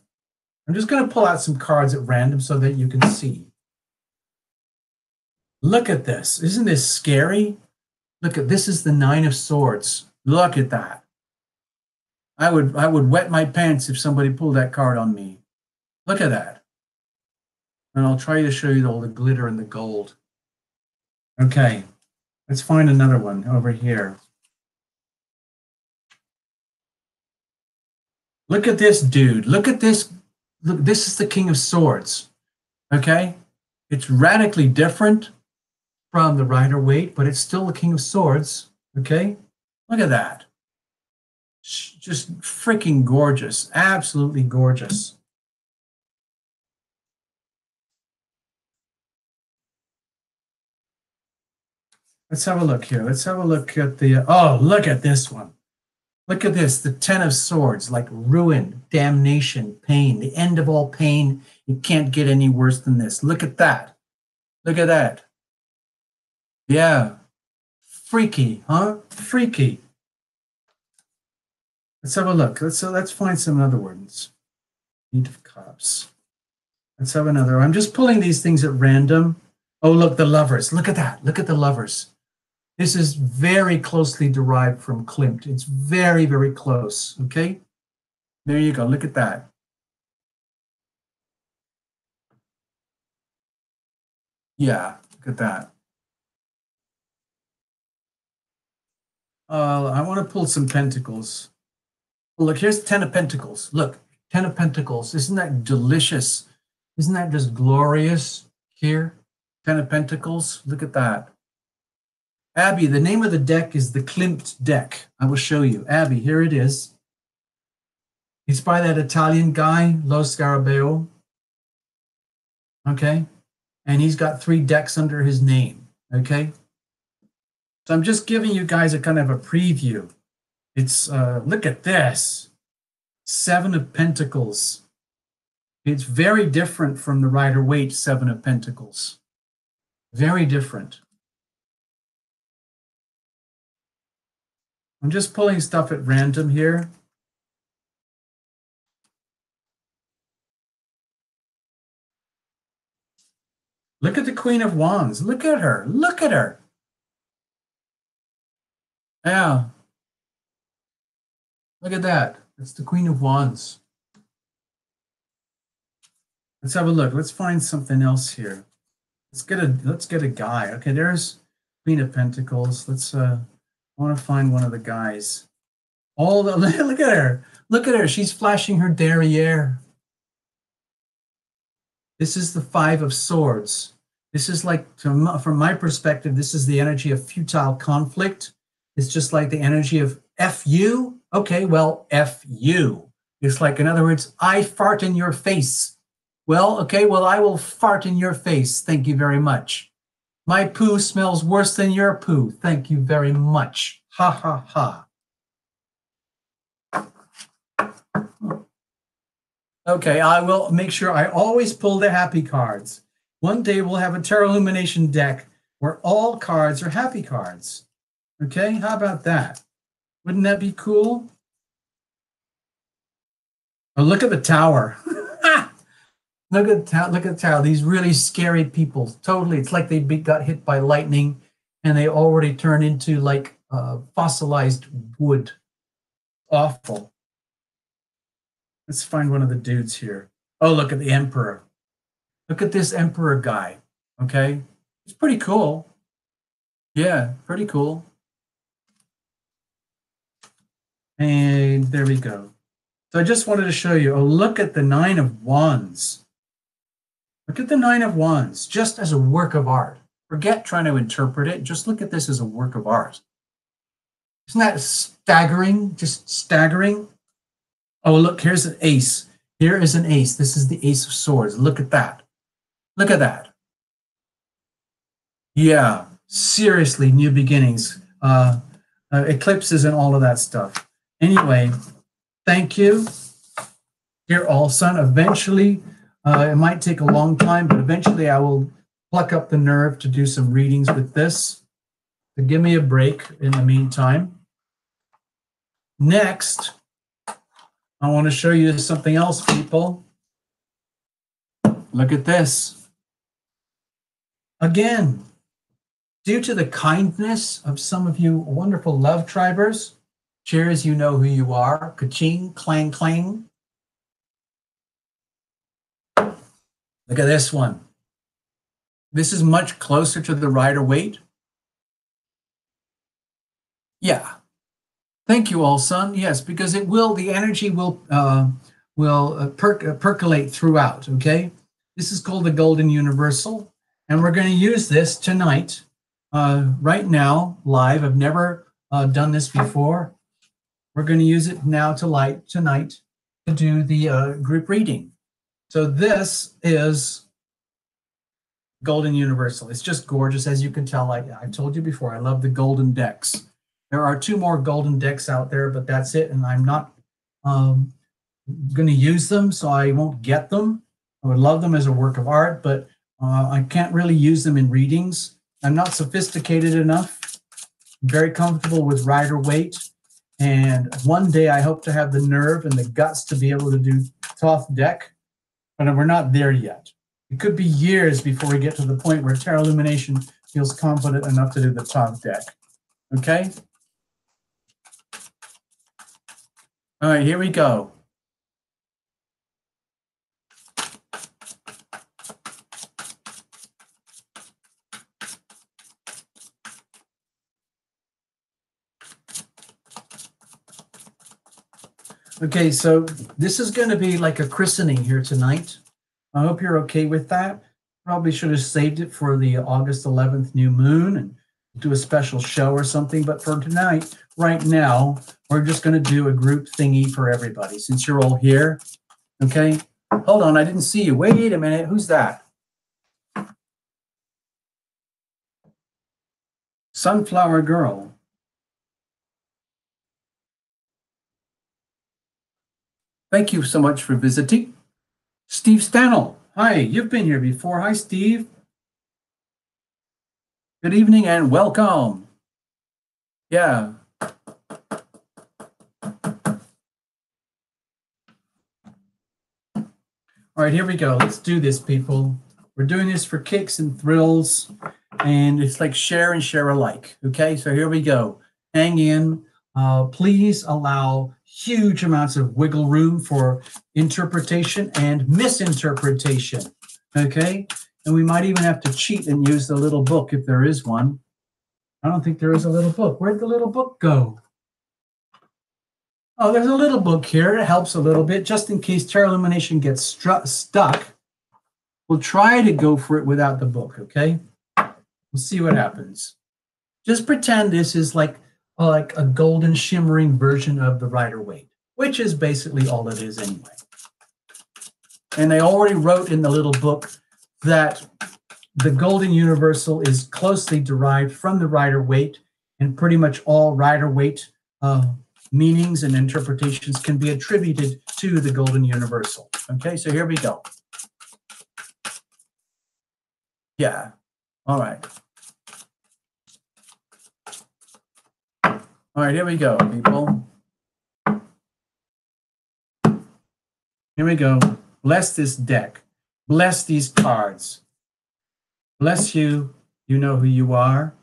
I'm just going to pull out some cards at random so that you can see. Look at this. Isn't this scary? Look at this is the Nine of Swords. Look at that. I would wet my pants if somebody pulled that card on me. Look at that. And I'll try to show you all the glitter and the gold. Okay, let's find another one over here. Look at this dude. Look at this. Look, this is the King of Swords. Okay? It's radically different from the Rider-Waite, but it's still the King of Swords. Okay? Look at that. Just freaking gorgeous. Absolutely gorgeous. Let's have a look here. Let's have a look at the, oh, look at this one. Look at this, the Ten of Swords, like ruin, damnation, pain, the end of all pain. It can't get any worse than this. Look at that. Look at that. Yeah. Freaky, huh? Freaky. Let's have a look. Let's find some other ones. Eight of Cups. Let's have another. I'm just pulling these things at random. Oh, look, the Lovers. Look at that. Look at the Lovers. This is very closely derived from Klimt. It's very, very close, okay? There you go, look at that. Yeah, look at that. I want to pull some Pentacles. Look, here's 10 of Pentacles. Look, 10 of Pentacles. Isn't that delicious? Isn't that just glorious here? 10 of Pentacles, look at that. Abby, the name of the deck is the Klimt deck. I will show you. Abby, here it is. It's by that Italian guy, Lo Scarabeo. Okay. And he's got 3 decks under his name. Okay. So I'm just giving you guys a kind of a preview. It's, look at this. 7 of Pentacles. It's very different from the Rider-Waite 7 of Pentacles. Very different. I'm just pulling stuff at random here. Look at the Queen of Wands. Look at her. Look at her. Yeah. Look at that. It's the Queen of Wands. Let's have a look. Let's find something else here. Let's get a guy. Okay, there's Queen of Pentacles. I want to find one of the guys. Look at her. Look at her. She's flashing her derriere. This is the 5 of Swords. This is like, from my perspective, this is the energy of futile conflict. It's just like the energy of F you. Okay, well, F you. It's like, in other words, I fart in your face. Well, okay, well, I will fart in your face. Thank you very much. My poo smells worse than your poo. Thank you very much. Ha, ha, ha. Okay, I will make sure I always pull the happy cards. One day we'll have a Tarot Illumination deck where all cards are happy cards. Okay, how about that? Wouldn't that be cool? Oh, look at the Tower. Look at the Tower. These really scary people. Totally. It's like they got hit by lightning and they already turned into like fossilized wood. Awful. Let's find one of the dudes here. Oh, look at the Emperor. Look at this Emperor guy. Okay. It's pretty cool. Yeah, pretty cool. And there we go. So I just wanted to show you. Oh, look at the 9 of Wands. Look at the 9 of Wands, just as a work of art. Forget trying to interpret it. Just look at this as a work of art. Isn't that staggering? Just staggering. Oh, look, here's an ace. Here is an ace. This is the Ace of Swords. Look at that. Look at that. Yeah, seriously, new beginnings. Eclipses and all of that stuff. Anyway, thank you. Dear All Sun, eventually, it might take a long time, but eventually I will pluck up the nerve to do some readings with this. So give me a break in the meantime. Next, I want to show you something else, people. Look at this. Again, due to the kindness of some of you wonderful love tribers, cheers, you know who you are. Ka-ching, clang, clang. Look at this one. This is much closer to the Rider-Waite. Yeah. Thank you, All Sun. Yes, because it will, the energy will percolate throughout, okay? This is called the Golden Universal, and we're going to use this tonight, right now, live. I've never done this before. We're going to use it now tonight to do the group reading. So this is Golden Universal. It's just gorgeous, as you can tell. I told you before, I love the golden decks. There are 2 more golden decks out there, but that's it, and I'm not going to use them, so I won't get them. I would love them as a work of art, but I can't really use them in readings. I'm not sophisticated enough. I'm very comfortable with Rider-Waite, and one day I hope to have the nerve and the guts to be able to do Thoth deck, but we're not there yet. It could be years before we get to the point where Tarot Illumination feels confident enough to do the Thoth deck. Okay? All right, here we go. Okay, so this is going to be like a christening here tonight. I hope you're okay with that. Probably should have saved it for the August 11th new moon and do a special show or something. But for tonight, right now, we're just going to do a group thingy for everybody since you're all here. Okay, hold on. I didn't see you. Wait a minute. Who's that? Sunflower Girl. Thank you so much for visiting. Steve Stanell. Hi, you've been here before. Hi, Steve. Good evening and welcome. Yeah. All right, here we go. Let's do this, people. We're doing this for kicks and thrills, and it's like share and share alike. Okay, so here we go. Hang in. Please allow huge amounts of wiggle room for interpretation and misinterpretation. Okay, and we might even have to cheat and use the little book if there is one. I don't think there is a little book. Where'd the little book go? Oh, there's a little book here. It helps a little bit, just in case Tarot Illumination gets stuck. We'll try to go for it without the book, okay? We'll see what happens. Just pretend this is like a golden shimmering version of the Rider-Waite, which is basically all it is anyway. And they already wrote in the little book that the Golden Universal is closely derived from the Rider-Waite, and pretty much all Rider-Waite meanings and interpretations can be attributed to the Golden Universal. Okay, so here we go. Yeah, all right. All right, here we go, people. Here we go. Bless this deck. Bless these cards. Bless you. You know who you are.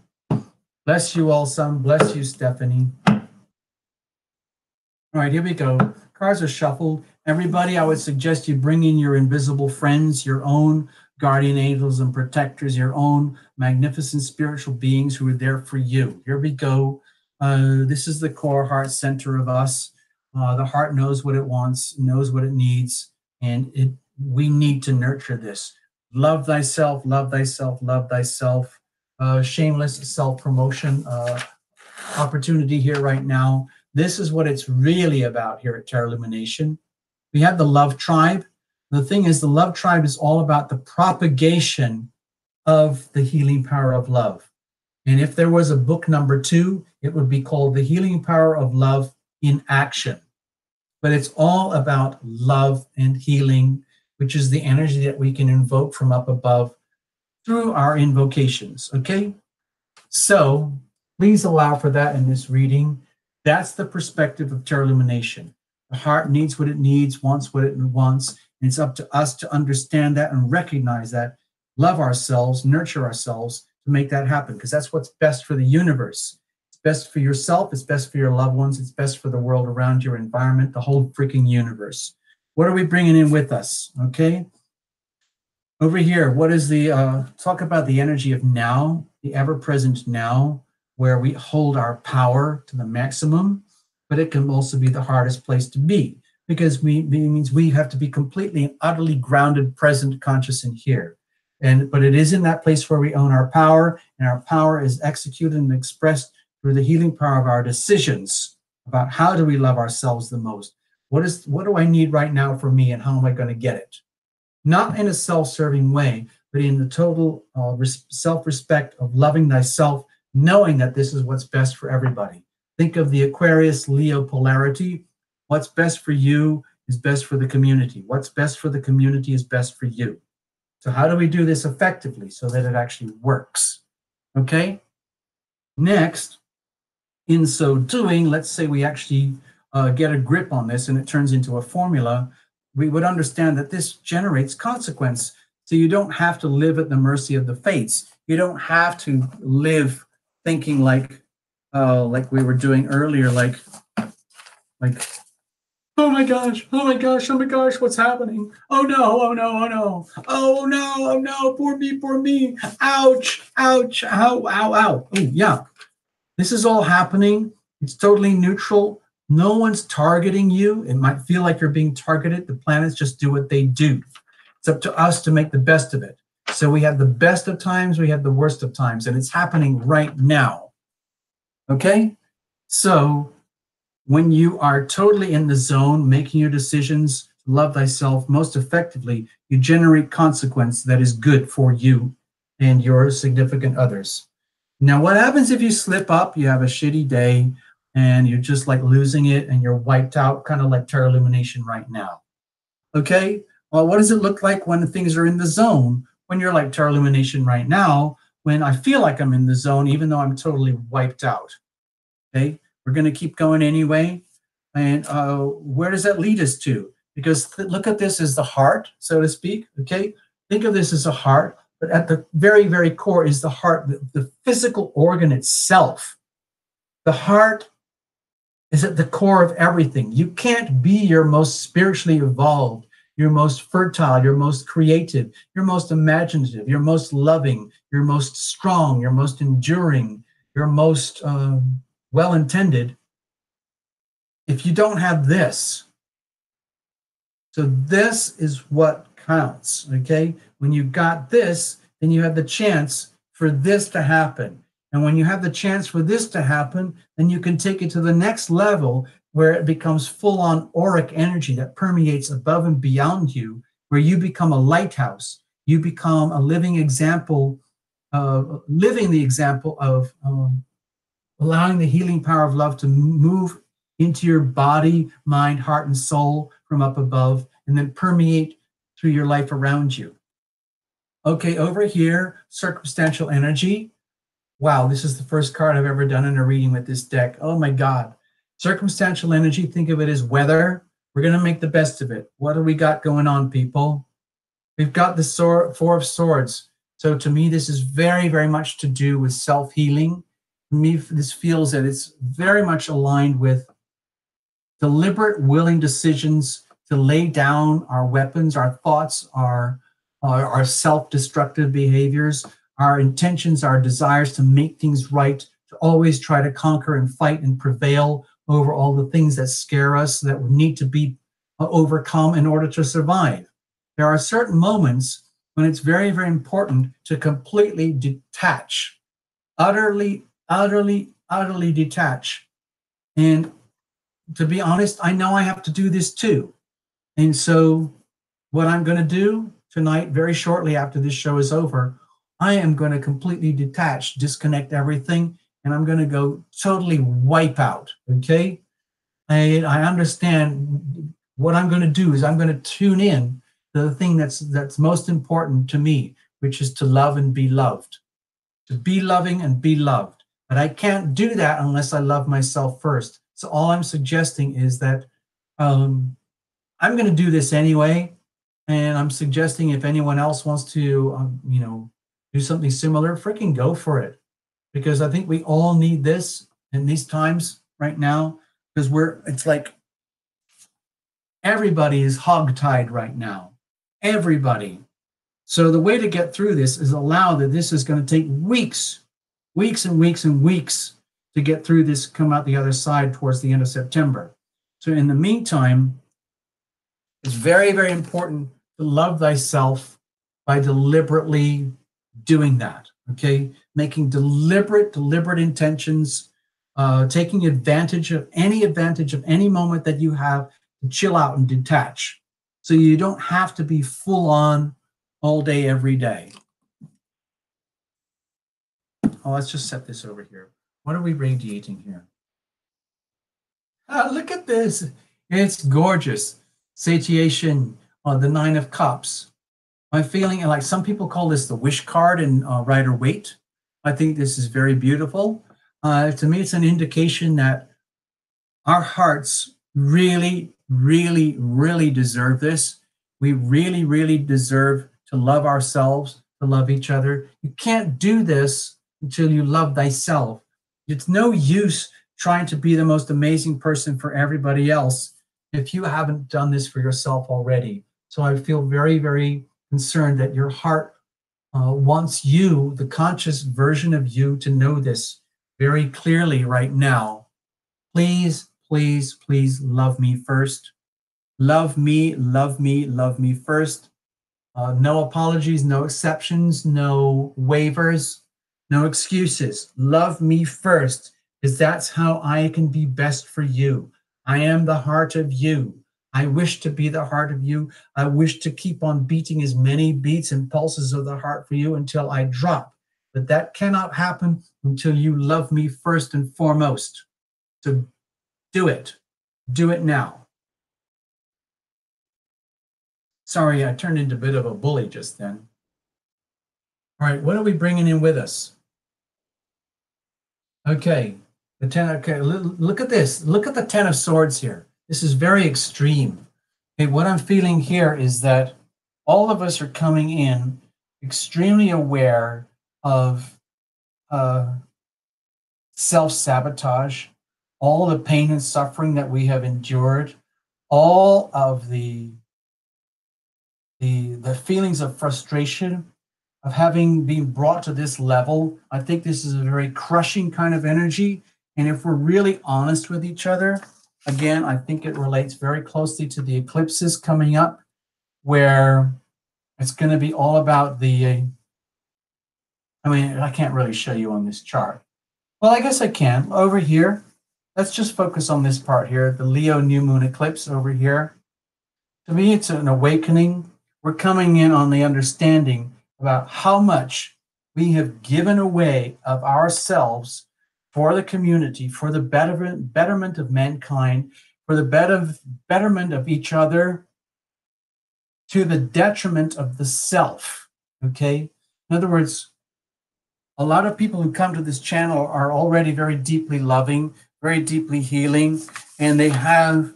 Bless you, Allsum. Bless you, Stephanie. All right, here we go. Cards are shuffled. Everybody, I would suggest you bring in your invisible friends, your own guardian angels and protectors, your own magnificent spiritual beings who are there for you. Here we go. This is the core heart center of us. The heart knows what it wants, knows what it needs, and we need to nurture this. Love thyself, love thyself, love thyself. Shameless self-promotion opportunity here right now. This is what it's really about here at Tarot Illumination. We have the Love Tribe. The thing is, the Love Tribe is all about the propagation of the healing power of love. And if there was a book number 2, it would be called The Healing Power of Love in Action. But it's all about love and healing, which is the energy that we can invoke from up above through our invocations, okay? So please allow for that in this reading. That's the perspective of Tarot Illumination. The heart needs what it needs, wants what it wants, and it's up to us to understand that and recognize that, love ourselves, nurture ourselves to make that happen, because that's what's best for the universe. It's best for yourself, it's best for your loved ones, it's best for the world around your environment, the whole freaking universe. What are we bringing in with us, okay? Over here, what is the, talk about the energy of now, the ever-present now, where we hold our power to the maximum, but it can also be the hardest place to be, because it means we have to be completely and utterly grounded, present, conscious, and here. But it is in that place where we own our power, and our power is executed and expressed through the healing power of our decisions about how do we love ourselves the most. What do I need right now for me, and how am I going to get it? Not in a self-serving way, but in the total self-respect of loving thyself, knowing that this is what's best for everybody. Think of the Aquarius-Leo polarity. What's best for you is best for the community. What's best for the community is best for you. So how do we do this effectively so that it actually works? Okay? Next, in so doing, let's say we actually get a grip on this and it turns into a formula, we would understand that this generates consequence. So you don't have to live at the mercy of the fates. You don't have to live thinking like we were doing earlier, like, oh my gosh, oh my gosh, oh my gosh, what's happening? Oh no, oh no, oh no, oh no, oh no, poor me, ouch, ouch, ow, ow, ow. Oh yeah, this is all happening. It's totally neutral. No one's targeting you. It might feel like you're being targeted. The planets just do what they do. It's up to us to make the best of it. So we have the best of times, we have the worst of times, and it's happening right now. Okay? So when you are totally in the zone, making your decisions to love thyself most effectively, you generate consequence that is good for you and your significant others. Now, what happens if you slip up, you have a shitty day, and you're just like losing it and you're wiped out, kind of like Terra Illumination right now? Okay. Well, what does it look like when things are in the zone? When you're like Terra Illumination right now, when I feel like I'm in the zone, even though I'm totally wiped out. Okay. We're going to keep going anyway. And where does that lead us to? Because look at this as the heart, so to speak. Okay. Think of this as a heart, but at the very, very core is the heart, the physical organ itself. The heart is at the core of everything. You can't be your most spiritually evolved, your most fertile, your most creative, your most imaginative, your most loving, your most strong, your most enduring, your most well intended if you don't have this. So, this is what counts. Okay. When you got this, then you have the chance for this to happen. And when you have the chance for this to happen, then you can take it to the next level where it becomes full on auric energy that permeates above and beyond you, where you become a lighthouse. You become a living example, living the example of allowing the healing power of love to move into your body, mind, heart, and soul from up above, and then permeate through your life around you. Okay, over here, circumstantial energy. Wow, this is the first card I've ever done in a reading with this deck. Oh my God. Circumstantial energy, think of it as weather. We're going to make the best of it. What do we got going on, people? We've got the Four of Swords. So to me, this is very, very much to do with self-healing. To me, this feels that it's very much aligned with deliberate, willing decisions to lay down our weapons, our thoughts, our self-destructive behaviors, our intentions, our desires to make things right, to always try to conquer and fight and prevail over all the things that scare us, that need to be overcome in order to survive. There are certain moments when it's very, very important to completely detach, utterly, utterly, utterly detach. And to be honest, I know I have to do this too. And so what I'm going to do tonight, very shortly after this show is over, I am going to completely detach, disconnect everything, and I'm going to go totally wipe out. Okay. I understand what I'm going to do is I'm going to tune in to the thing that's most important to me, which is to love and be loved, to be loving and be loved. But I can't do that unless I love myself first. So all I'm suggesting is that I'm going to do this anyway. And I'm suggesting if anyone else wants to, do something similar, freaking go for it. Because I think we all need this in these times right now, because it's like everybody is hogtied right now. Everybody. So the way to get through this is allow that this is going to take weeks and weeks and weeks to get through this, come out the other side towards the end of September. So in the meantime, it's very, very important to love thyself by deliberately doing that, okay? Making deliberate intentions, taking advantage of any moment that you have to chill out and detach. So you don't have to be full on all day, every day. Oh, let's just set this over here. What are we radiating here? Look at this. It's gorgeous. Satiation, the Nine of Cups. I'm feeling like some people call this the wish card in Rider-Waite. I think this is very beautiful. To me, it's an indication that our hearts really, really, really deserve this. We really, really deserve to love ourselves, to love each other. You can't do this until you love thyself. It's no use trying to be the most amazing person for everybody else if you haven't done this for yourself already. So I feel very, very concerned that your heart wants you, the conscious version of you, to know this very clearly right now. Please, please, please love me first. Love me, love me, love me first. No apologies, no exceptions, no waivers, no excuses. Love me first, because that's how I can be best for you. I am the heart of you. I wish to be the heart of you. I wish to keep on beating as many beats and pulses of the heart for you until I drop. but that cannot happen until you love me first and foremost. So do it. Do it now. Sorry, I turned into a bit of a bully just then. All right, what are we bringing in with us? Okay, the 10, okay, look at this. Look at the 10 of swords here. This is very extreme. Okay, what I'm feeling here is that all of us are coming in extremely aware of self-sabotage, all the pain and suffering that we have endured, all of the feelings of frustration of having been brought to this level. I think this is a very crushing kind of energy. And if we're really honest with each other, again, I think it relates very closely to the eclipses coming up, where it's going to be all about the, I mean, I can't really show you on this chart. Well, I guess I can. Over here, let's just focus on this part here, the Leo new moon eclipse over here. To me, it's an awakening. We're coming in on the understanding about how much we have given away of ourselves for the community, for the betterment of mankind, for the betterment of each other, to the detriment of the self, okay? In other words, a lot of people who come to this channel are already very deeply loving, very deeply healing, and they have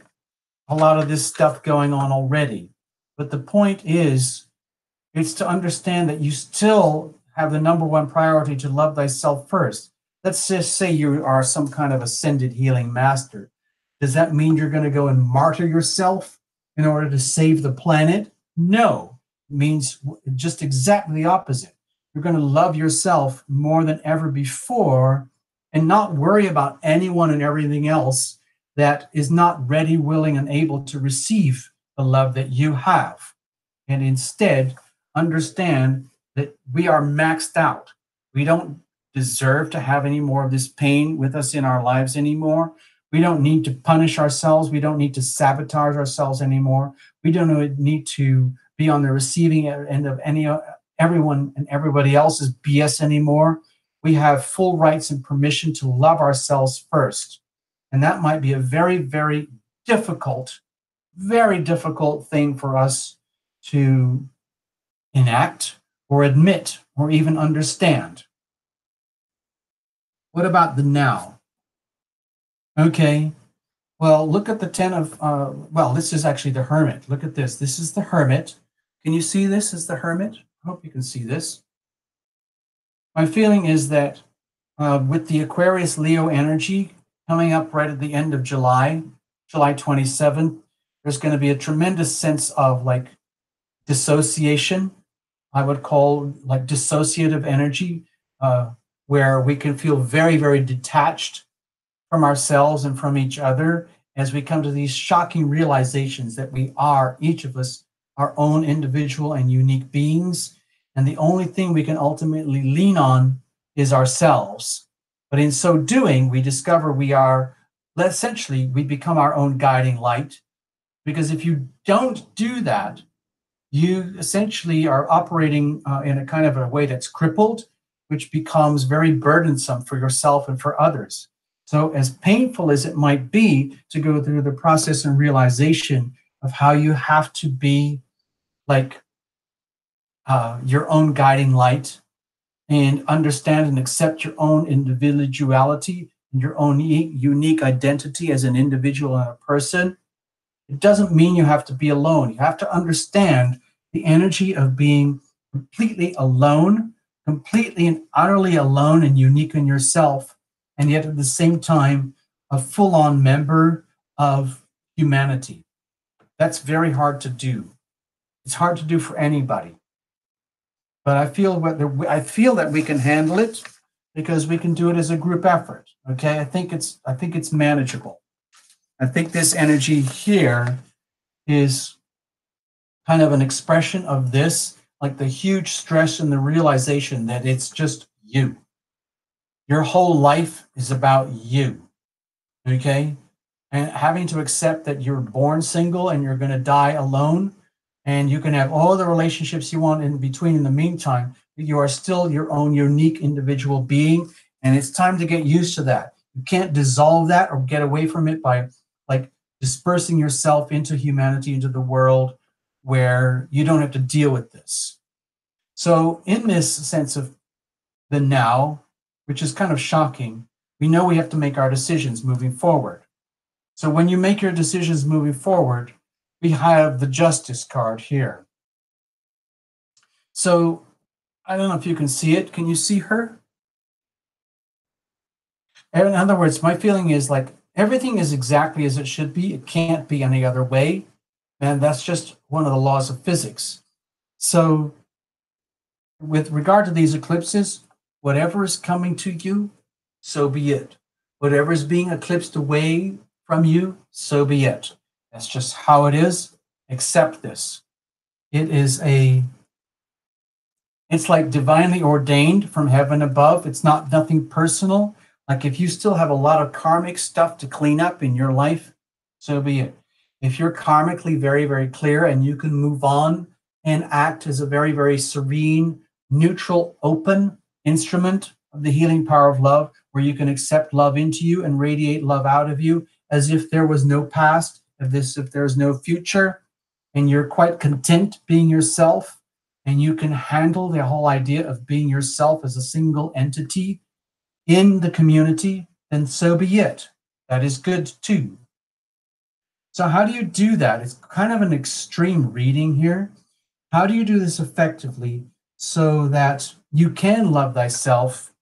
a lot of this stuff going on already. But the point is, it's to understand that you still have the number one priority to love thyself first. Let's just say you are some kind of ascended healing master. Does that mean you're going to go and martyr yourself in order to save the planet? No, it means just exactly the opposite. You're going to love yourself more than ever before and not worry about anyone and everything else that is not ready, willing, and able to receive the love that you have. And instead, understand that we are maxed out. We don't deserve to have any more of this pain with us in our lives anymore. We don't need to punish ourselves. We don't need to sabotage ourselves anymore. We don't need to be on the receiving end of everyone and everybody else's BS anymore. We have full rights and permission to love ourselves first. And that might be a very, very difficult thing for us to enact or admit or even understand. What about the now? Okay, well, look at the 10 of, well, this is actually the Hermit. Look at this. This is the Hermit. Can you see this as the Hermit? I hope you can see this. My feeling is that with the Aquarius Leo energy coming up right at the end of July 27th, there's going to be a tremendous sense of like dissociation. I would call like dissociative energy, where we can feel very, very detached from ourselves and from each other as we come to these shocking realizations that we are, each of us, our own individual and unique beings. And the only thing we can ultimately lean on is ourselves. But in so doing, we discover we are, essentially, we become our own guiding light. Because if you don't do that, you essentially are operating in a kind of a way that's crippled, which becomes very burdensome for yourself and for others. So as painful as it might be to go through the process and realization of how you have to be like your own guiding light and understand and accept your own individuality and your own unique identity as an individual and a person, it doesn't mean you have to be alone. You have to understand the energy of being completely alone, completely and utterly alone and unique in yourself, and yet at the same time, a full-on member of humanity. That's very hard to do. It's hard to do for anybody. But I feel that we can handle it because we can do it as a group effort. Okay, I think it's manageable. I think this energy here is kind of an expression of this, like the huge stress and the realization that it's just you. Your whole life is about you, okay? And having to accept that you're born single and you're going to die alone, and you can have all the relationships you want in between in the meantime, You are still your own unique individual being, and it's time to get used to that. You can't dissolve that or get away from it by like dispersing yourself into humanity, into the world where you don't have to deal with this. So, in this sense of the now, which is kind of shocking, we know we have to make our decisions moving forward. So, when you make your decisions moving forward, we have the justice card here. So, I don't know if you can see it. Can you see her? In other words, my feeling is like everything is exactly as it should be. It can't be any other way. And that's just one of the laws of physics. So, with regard to these eclipses, whatever is coming to you, so be it. Whatever is being eclipsed away from you, so be it. That's just how it is. Accept this. It's like divinely ordained from heaven above. It's not nothing personal. Like if you still have a lot of karmic stuff to clean up in your life, so be it. If you're karmically very, very clear and you can move on and act as a very, very serene, neutral, open instrument of the healing power of love, where you can accept love into you and radiate love out of you as if there was no past, if there's no future, and you're quite content being yourself, and you can handle the whole idea of being yourself as a single entity in the community, then so be it. That is good too. So how do you do that? It's kind of an extreme reading here. How do you do this effectively so that you can love thyself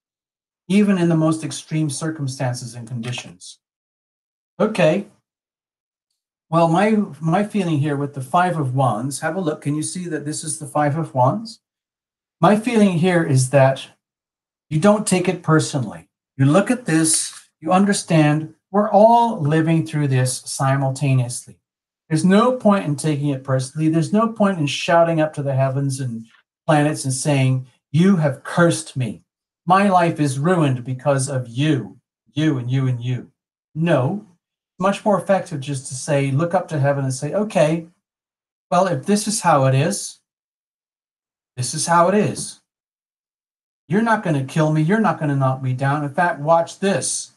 even in the most extreme circumstances and conditions? Okay. Well, my feeling here with the Five of Wands, have a look. Can you see that this is the Five of Wands? My feeling here is that you don't take it personally. You look at this, you understand we're all living through this simultaneously. There's no point in taking it personally. There's no point in shouting up to the heavens and planets and saying, you have cursed me. My life is ruined because of you, you and you and you. No, much more effective just to say, look up to heaven and say, okay, well, if this is how it is, this is how it is. You're not going to kill me. You're not going to knock me down. In fact, watch this.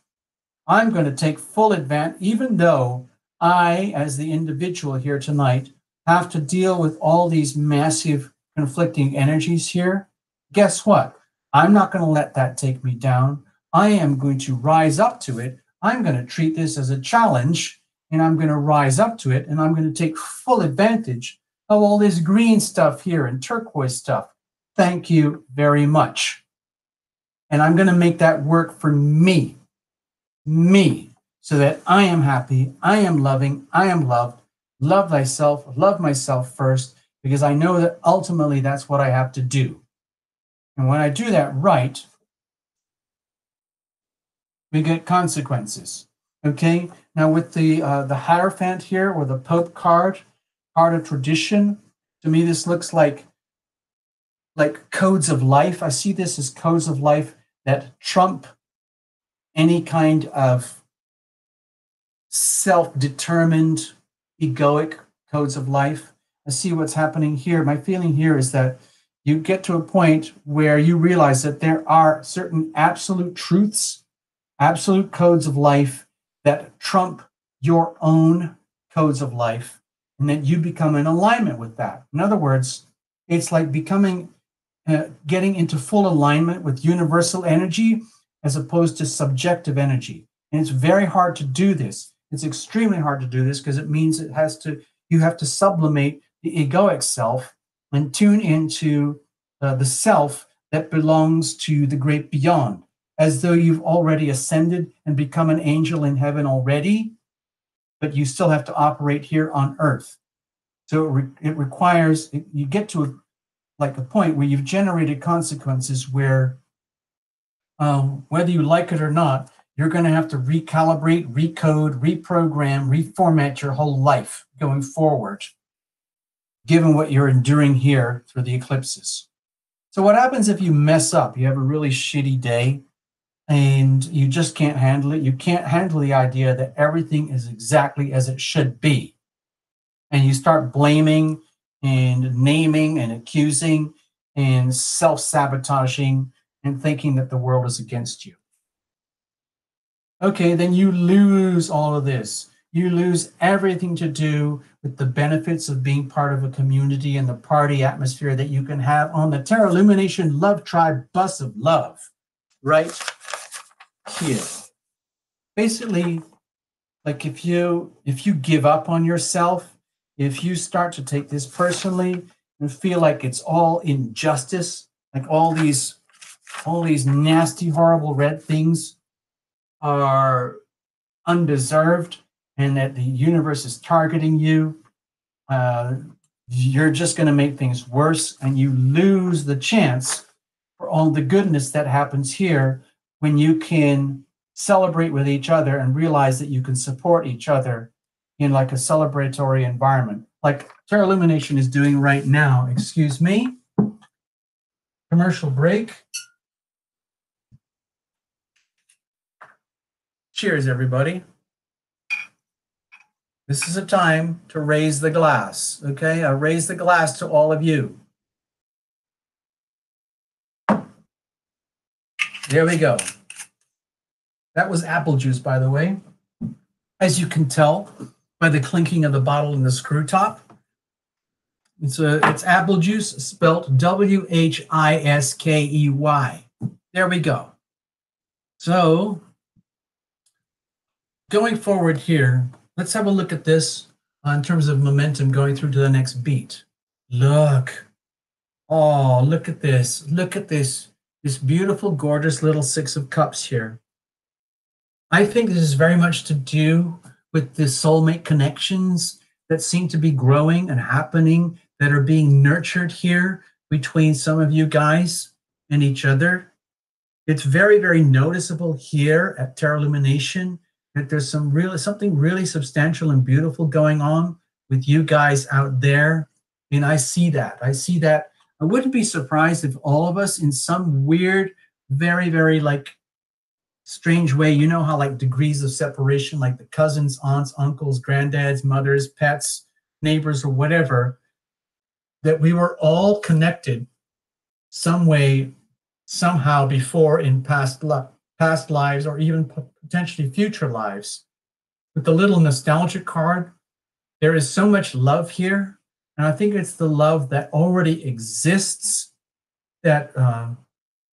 I'm going to take full advantage, even though I, as the individual here tonight, have to deal with all these massive conflicting energies here. Guess what? I'm not going to let that take me down. I am going to rise up to it. I'm going to treat this as a challenge, and I'm going to rise up to it, and I'm going to take full advantage of all this green stuff here and turquoise stuff. Thank you very much. And I'm going to make that work for me, so that I am happy, I am loving, I am loved. Love thyself, love myself first, because I know that ultimately that's what I have to do. And when I do that right, we get consequences. Okay. Now with the Hierophant here, or the Pope card of tradition, to me this looks like codes of life. I see this as codes of life that trump any kind of self-determined, egoic codes of life. I see what's happening here. My feeling here is that you get to a point where you realize that there are certain absolute truths, absolute codes of life that trump your own codes of life, and that you become in alignment with that. In other words, it's like getting into full alignment with universal energy as opposed to subjective energy. And it's very hard to do this. It's extremely hard to do this because it means you have to sublimate the egoic self and tune into the self that belongs to the great beyond, as though you've already ascended and become an angel in heaven already, but you still have to operate here on earth. So it requires, you get to a point where you've generated consequences where whether you like it or not, you're going to have to recalibrate, recode, reprogram, reformat your whole life going forward, given what you're enduring here through the eclipses. So what happens if you mess up? You have a really shitty day and you just can't handle it. You can't handle the idea that everything is exactly as it should be. And you start blaming and naming and accusing and self-sabotaging and thinking that the world is against you. Okay, then you lose all of this. You lose everything to do with the benefits of being part of a community and the party atmosphere that you can have on the Terra Lumination Love Tribe bus of love, right here. Basically, like if you give up on yourself, if you start to take this personally and feel like it's all injustice, like all these nasty, horrible red things are undeserved and that the universe is targeting you, you're just going to make things worse and you lose the chance for all the goodness that happens here when you can celebrate with each other and realize that you can support each other in like a celebratory environment, like Terra Illumination is doing right now. Excuse me. Commercial break. Cheers, everybody. This is a time to raise the glass, okay? I raise the glass to all of you. There we go. That was apple juice, by the way. As you can tell by the clinking of the bottle and the screw top. It's apple juice spelt Whiskey. There we go. So going forward here, let's have a look at this in terms of momentum going through to the next beat. Look. Oh, look at this. Look at this. This beautiful, gorgeous little Six of Cups here. I think this is very much to do with the soulmate connections that seem to be growing and happening, that are being nurtured here between some of you guys and each other. It's very, very noticeable here at Terra Illumination that there's something really substantial and beautiful going on with you guys out there. And I see that. I see that. I wouldn't be surprised if all of us in some weird, very, very like strange way, you know how like degrees of separation, like the cousins, aunts, uncles, granddads, mothers, pets, neighbors, or whatever, that we were all connected some way, somehow before in past lives or even potentially future lives. With the little nostalgia card, there is so much love here. And I think it's the love that already exists that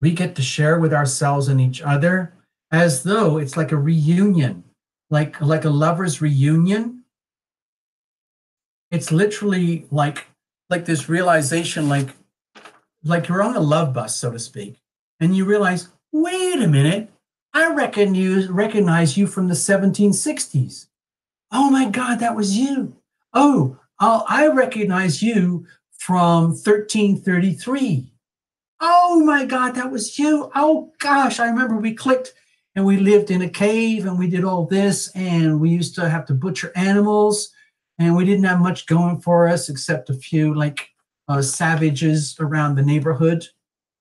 we get to share with ourselves and each other, as though it's like a reunion, like a lover's reunion. It's literally like this realization, like you're on a love bus, so to speak, and you realize, wait a minute, I recognize you from the 1760s. Oh my God, that was you. Oh, I recognize you from 1333. Oh my God, that was you. Oh gosh, I remember we clicked and we lived in a cave and we did all this and we used to have to butcher animals and we didn't have much going for us except a few like savages around the neighborhood.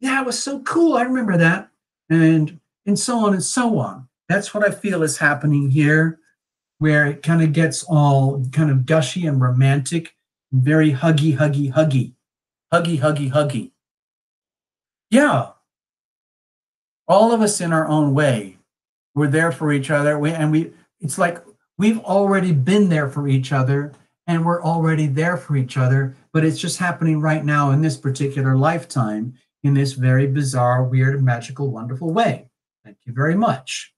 Yeah, it was so cool. I remember that. And so on and so on. That's what I feel is happening here, where it kind of gets all kind of gushy and romantic, and very huggy, huggy, huggy, huggy, huggy, huggy. Yeah, all of us in our own way, we're there for each other. It's like we've already been there for each other and we're already there for each other, but it's just happening right now in this particular lifetime in this very bizarre, weird, magical, wonderful way. Thank you very much.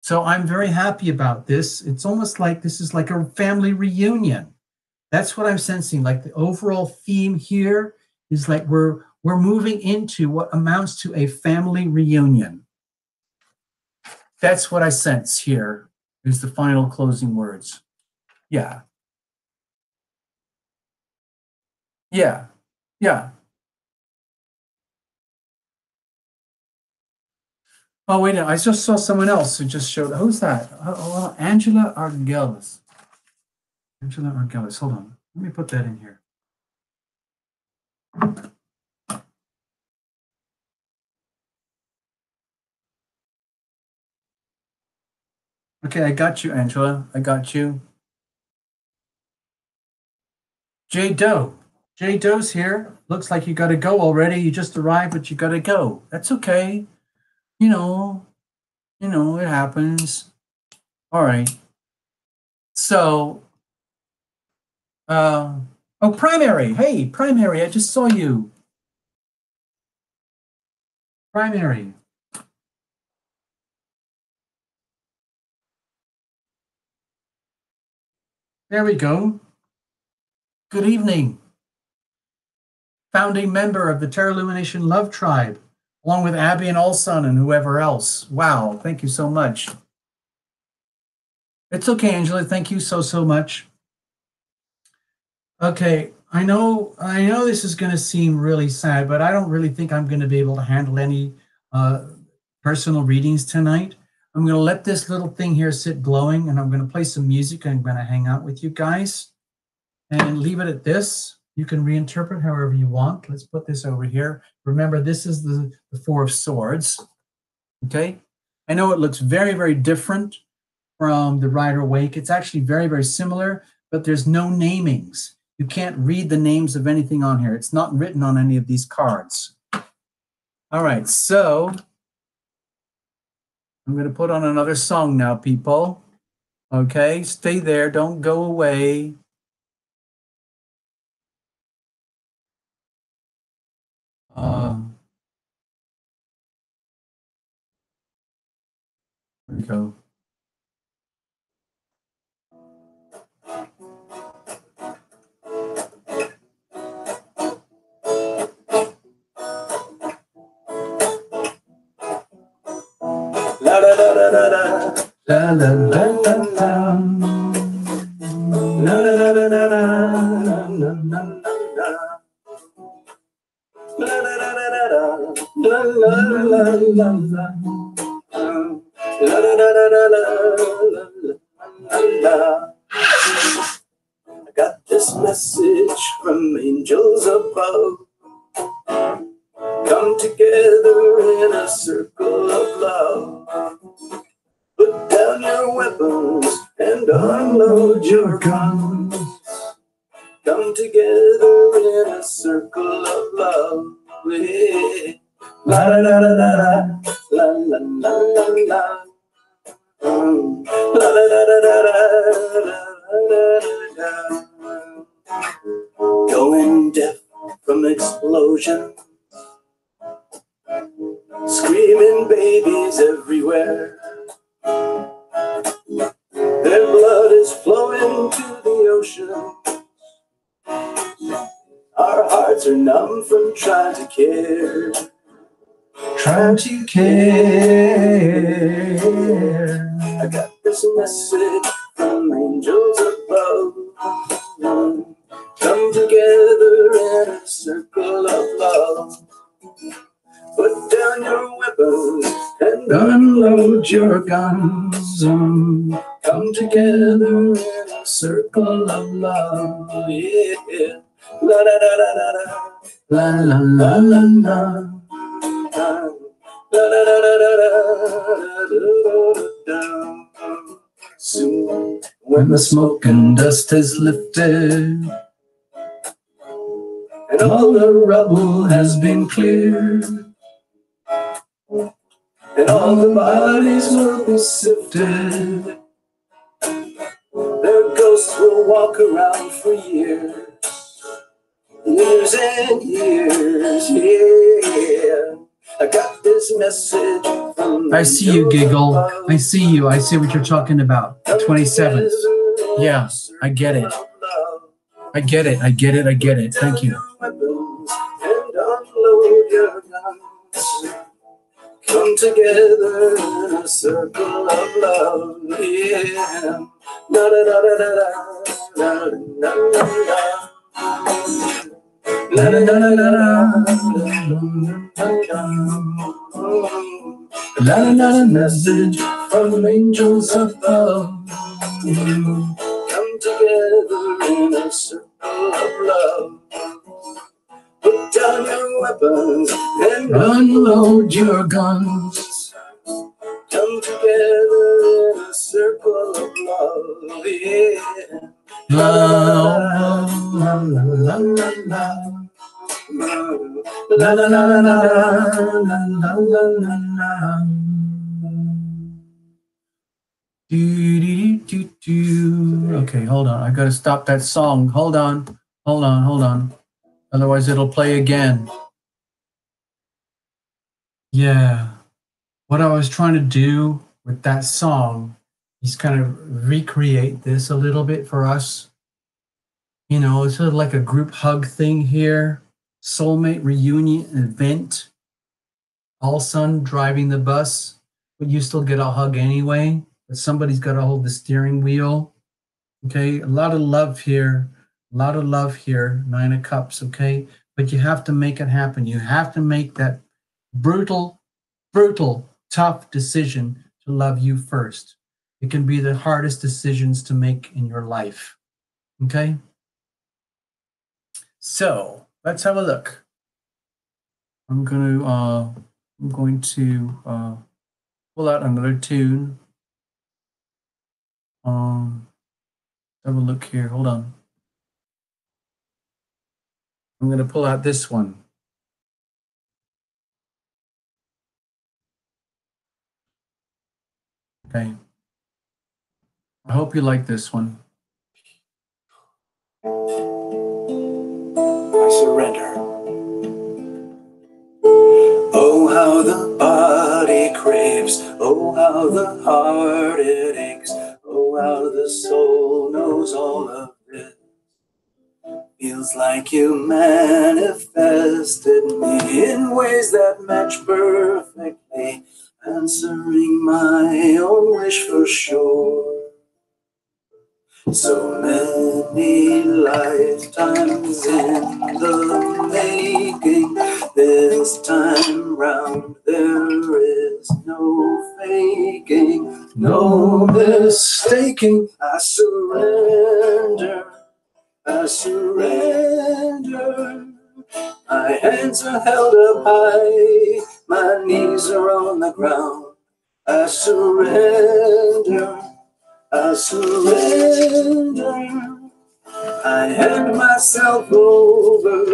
So I'm very happy about this. It's almost like this is like a family reunion. That's what I'm sensing. Like the overall theme here is like we're moving into what amounts to a family reunion. That's what I sense here is the final closing words. Yeah. Yeah. Yeah. Oh, wait, I just saw someone else who just showed. Who's that? Angela Argelis. Angela Argelis. Hold on. Let me put that in here. Okay, I got you, Angela. I got you. J. Doe. J Dose here. Looks like you got to go already. You just arrived, but you got to go. That's okay. You know, it happens. All right. So, oh, Primary. Hey, Primary, I just saw you. Primary. There we go. Good evening. Founding member of the Terra Lumination Love Tribe, along with Abby and Olson and whoever else. Wow, thank you so much. It's okay, Angela. Thank you so much. Okay, I know this is going to seem really sad, but I don't really think I'm going to be able to handle any personal readings tonight. I'm going to let this little thing here sit glowing, and I'm going to play some music, and I'm going to hang out with you guys and leave it at this. You can reinterpret however you want. Let's put this over here. Remember, this is the Four of Swords. Okay, I know it looks very, very different from the Rider Waite. It's actually very, very similar, but there's no namings. You can't read the names of anything on here. It's not written on any of these cards. All right, so I'm going to put on another song now, people. Okay, stay there. Don't go away. There we go. La la la la la la. La la la la la. La la la la la la. La la la la la. I got this message from angels above. Come together in a circle of love. Put down your weapons and unload your guns. Come together in a circle of love. Yeah. La la la la la la la la la la. La la la la la la la la. Going deaf from explosions. Screaming babies everywhere. Their blood is flowing to the ocean. Our hearts are numb from trying to care. Trying to care. I got this message from angels above. Come together in a circle of love. Put down your weapons and Unload your guns. come together in a circle of love. Yeah. La la la la la La la la la la. la la la. Soon, When the smoke and dust is lifted and all the rubble has been cleared, and all the bodies will be sifted, their ghosts will walk around for years and years, yeah. I got this message from I see you, Giggle. I see you. I see what you're talking about. The 27th. Yeah, I get it. I get it. I get it. I get it. Thank you. Come together in a circle of love, yeah. La la la la la la la la la. La la la la la la la la. Message from angels above. Come together in a circle of love. Put down your weapons and Unload your guns. come together in a circle of love, yeah. La la la la la la. La la la la la la la la la la. Do, do, do, do, do. Okay, hold on. I gotta stop that song. Hold on. Hold on. Hold on. Otherwise, it'll play again. Yeah. What I was trying to do with that song is kind of recreate this a little bit for us. You know, it's sort of like a group hug thing here. Soulmate reunion event. All son driving the bus, but you still get a hug anyway. But somebody's got to hold the steering wheel. Okay, a lot of love here. A lot of love here. Nine of Cups. Okay, but you have to make it happen. You have to make that brutal, tough decision to love you first. It can be the hardest decisions to make in your life. Okay, so let's have a look. I'm going to pull out another tune. Have a look here. Hold on. I'm going to pull out this one. Okay. I hope you like this one. I surrender. Oh, how the body craves. Oh, how the heart it aches. Oh, how the soul knows all of this. Feels like you manifested me in ways that match perfectly, answering my own wish for sure. So many lifetimes in the making. This time round there is no faking, no mistaking. I surrender. I surrender. My hands are held up high, my knees are on the ground. I surrender. I surrender. I hand myself over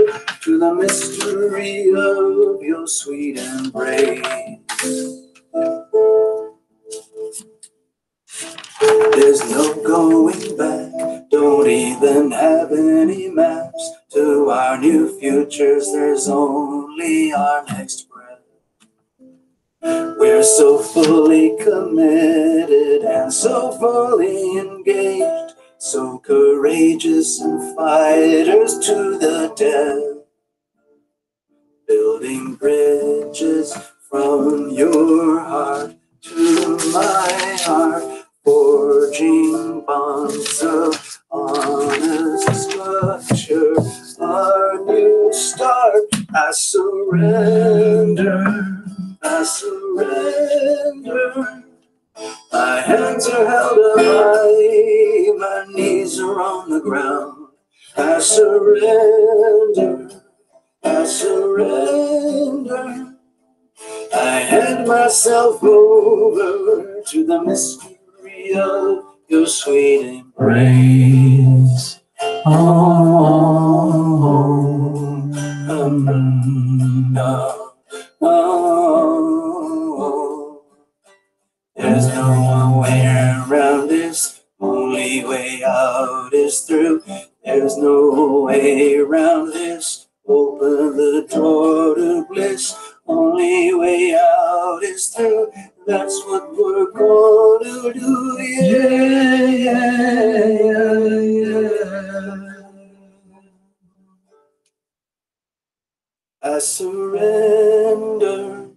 to the mystery of your sweet embrace. There's no going back, don't even have any maps to our new futures, there's only our next breath. We're so fully committed and so fully engaged, so courageous and fighters to the death. Building bridges from your heart to my heart, forging bonds of honest structure, our new start. I surrender. I surrender. My hands are held up high, my knees are on the ground. I surrender. I surrender. I hand myself over to the mystery of your sweet embrace. There's no way around this, only way out is through. There's no way around this, open the door to bliss. Only way out is through, that's what we're gonna do. Yeah, yeah, yeah. I surrender.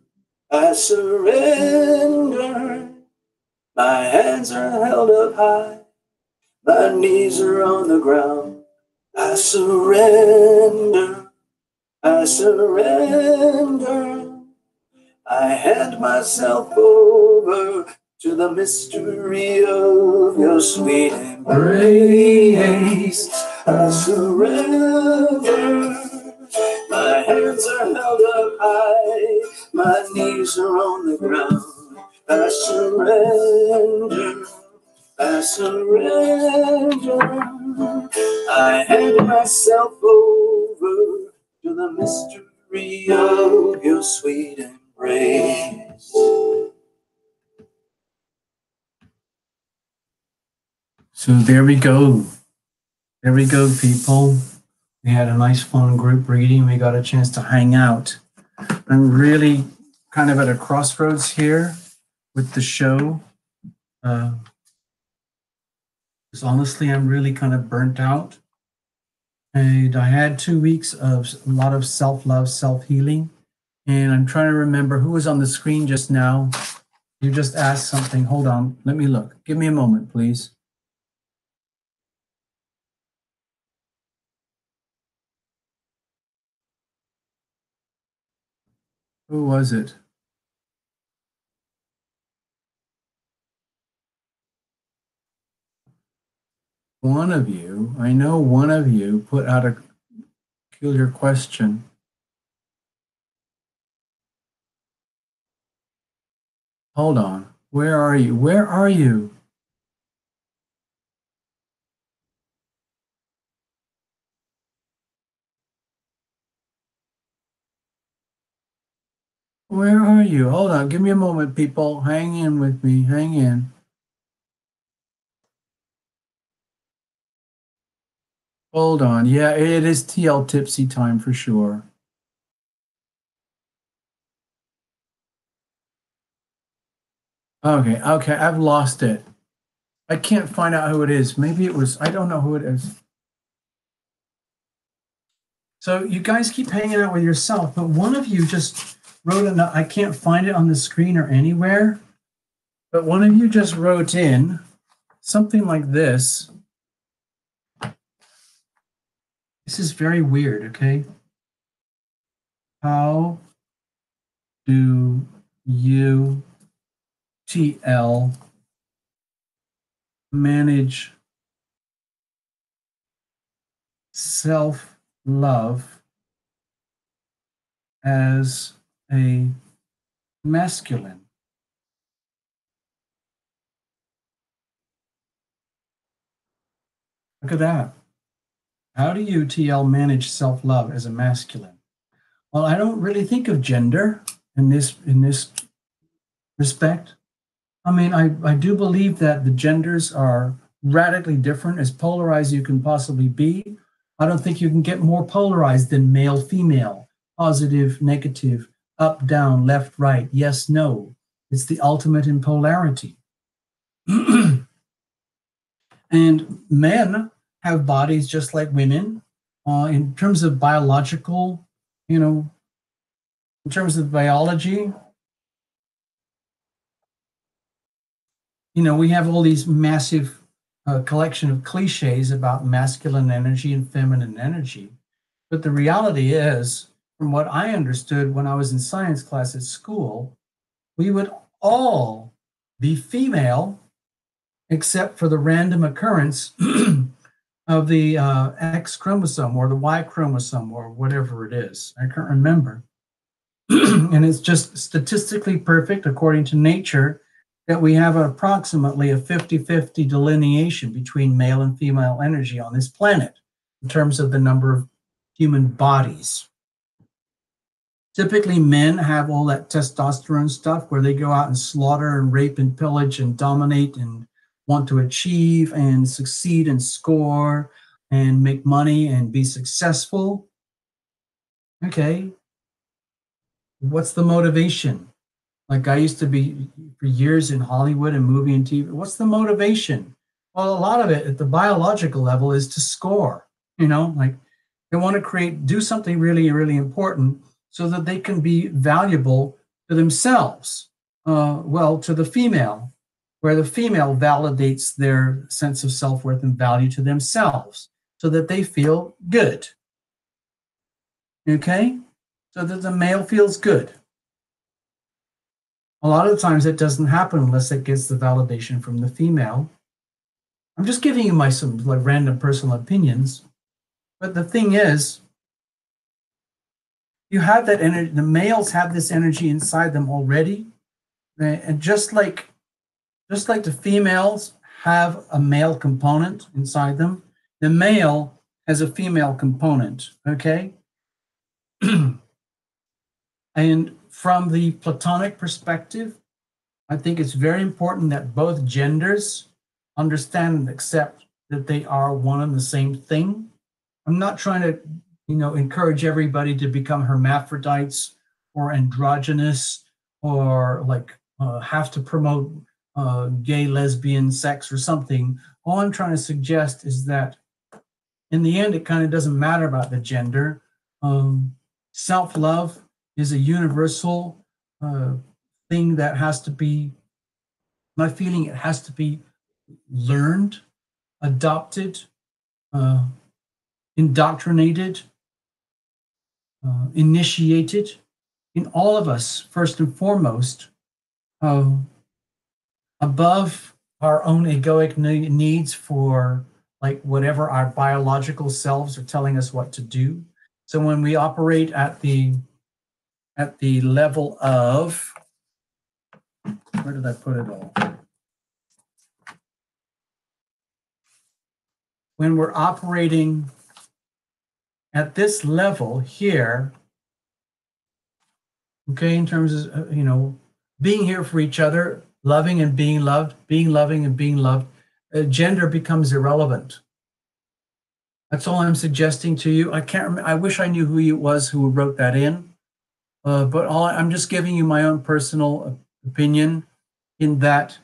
I surrender. My hands are held up high, my knees are on the ground. I surrender. I surrender. I hand myself over to the mystery of your sweet embrace. I surrender. My hands are held up high, my knees are on the ground. I surrender. I surrender. I hand myself over to the mystery memory of your sweet embrace. So there we go. There we go, people. We had a nice fun group reading. We got a chance to hang out. I'm really kind of at a crossroads here with the show. Because honestly, I'm really kind of burnt out. And I had 2 weeks of a lot of self-love, self-healing. And I'm trying to remember who was on the screen just now. You just asked something. Hold on. Let me look. Give me a moment, please. Who was it? One of you, I know one of you put out a peculiar question. Hold on. Where are you? Where are you? Where are you? Hold on. Give me a moment, people. Hang in with me. Hang in. Hold on. Yeah, it is TL tipsy time for sure. Okay, okay. I've lost it. I can't find out who it is. Maybe it was, I don't know who it is. So you guys keep hanging out with yourself, but one of you just wrote a, I can't find it on the screen or anywhere, but one of you just wrote in something like this. This is very weird, okay? How do you, TL, manage self-love as a masculine? Look at that. How do you, TL, manage self-love as a masculine? Well, I don't really think of gender in this respect. I mean, I do believe that the genders are radically different, as polarized you can possibly be. I don't think you can get more polarized than male, female, positive, negative, up, down, left, right, yes, no. It's the ultimate in polarity. And men have bodies just like women. In terms of biological, in terms of biology, we have all these massive collection of cliches about masculine energy and feminine energy. But the reality is, from what I understood when I was in science class at school, we would all be female except for the random occurrence of the X chromosome or the Y chromosome or whatever it is. I can't remember. And it's just statistically perfect according to nature that we have approximately a 50-50 delineation between male and female energy on this planet in terms of the number of human bodies. Typically, men have all that testosterone stuff where they go out and slaughter and rape and pillage and dominate and want to achieve and succeed and score and make money and be successful. Okay. What's the motivation? Like I used to be for years in Hollywood and movie and TV. What's the motivation? Well, a lot of it at the biological level is to score, like they want to do something really, really important so that they can be valuable to themselves. To the female, where the female validates their sense of self-worth and value to themselves so that they feel good. Okay? So that the male feels good. A lot of the times it doesn't happen unless it gets the validation from the female. I'm just giving you some random personal opinions. But the thing is, you have that energy, the males have this energy inside them already. And just like the females have a male component inside them, the male has a female component, okay? And from the Platonic perspective, I think it's very important that both genders understand and accept that they are one and the same thing. I'm not trying to, encourage everybody to become hermaphrodites or androgynous or like have to promote gay, lesbian sex or something. All I'm trying to suggest is that in the end, it kind of doesn't matter about the gender. Self love is a universal thing that has to be, my feeling, it has to be learned, adopted, uh, indoctrinated, initiated in all of us, first and foremost, uh, above our own egoic needs for like whatever our biological selves are telling us what to do. So when we operate at the level of, where did I put it all? When we're operating at this level here, okay, in terms of, being here for each other, loving and being loved, being loving and being loved, gender becomes irrelevant. That's all I'm suggesting to you. I can't remember, I wish I knew who it was who wrote that in, but I'm just giving you my own personal opinion in that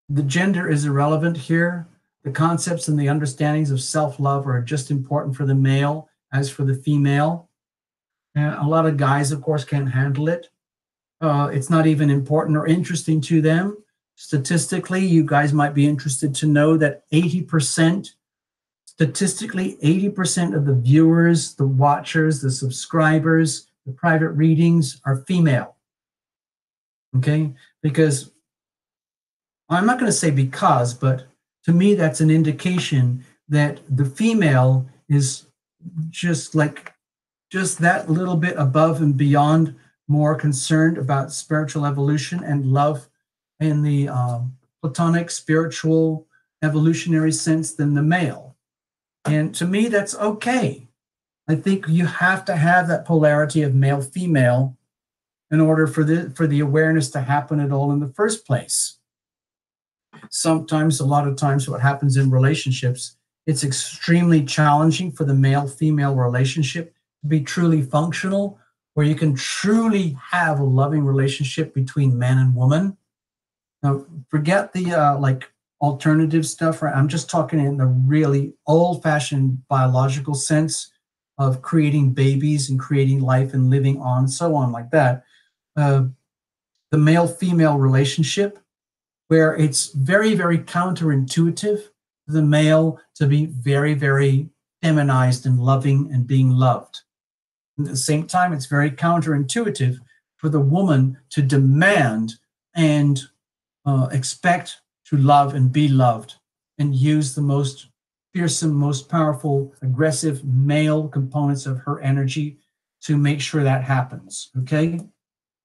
the gender is irrelevant here. The concepts and the understandings of self-love are just important for the male as for the female. And a lot of guys, of course, can't handle it. It's not even important or interesting to them. Statistically, you guys might be interested to know that 80%, statistically, 80% of the viewers, the watchers, the subscribers, the private readings are female. Okay? Because I'm not going to say because, but to me, that's an indication that the female is just that little bit above and beyond more concerned about spiritual evolution and love in the Platonic spiritual evolutionary sense than the male. And to me, that's okay. I think you have to have that polarity of male female in order for the awareness to happen at all in the first place. Sometimes, a lot of times, what happens in relationships, it's extremely challenging for the male female relationship to be truly functional, where you can truly have a loving relationship between man and woman. Now, forget the alternative stuff, right? I'm just talking in the really old-fashioned biological sense of creating babies and creating life and living on, so on, like that. The male-female relationship, where it's very, very counterintuitive for the male to be very, very feminized and loving and being loved. At the same time, it's very counterintuitive for the woman to demand and expect to love and be loved and use the most fearsome, most powerful, aggressive male components of her energy to make sure that happens. Okay?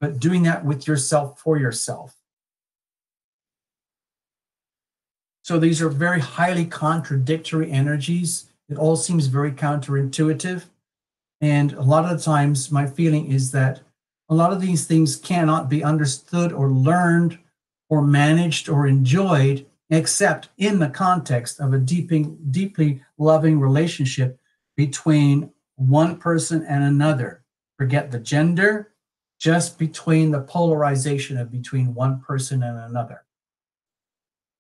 But doing that with yourself for yourself. So these are very highly contradictory energies. It all seems very counterintuitive. And a lot of the times, my feeling is that a lot of these things cannot be understood or learned or managed or enjoyed except in the context of a deeply loving relationship between one person and another. Forget the gender, just between the polarization of between one person and another.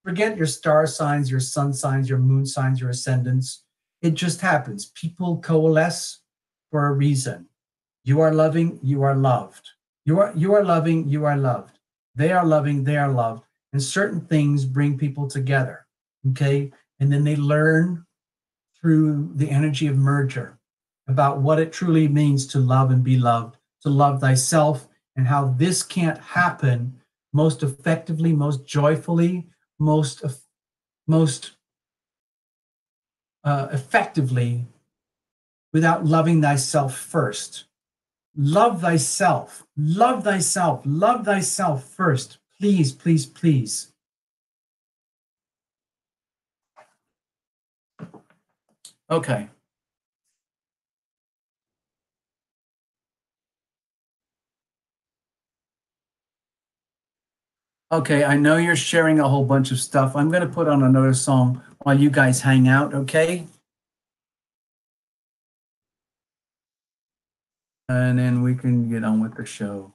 Forget your star signs, your sun signs, your moon signs, your ascendants. It just happens. People coalesce for a reason. You are loving, you are loved. You are loving, you are loved. They are loving, they are loved. And certain things bring people together. Okay? And then they learn through the energy of merger about what it truly means to love and be loved, to love thyself, and how this can't happen most effectively, most joyfully, most effectively without loving thyself first. Love thyself, love thyself, love thyself first. Please, please, please. Okay. Okay, I know you're sharing a whole bunch of stuff. I'm going to put on another song while you guys hang out, okay? And then we can get on with the show.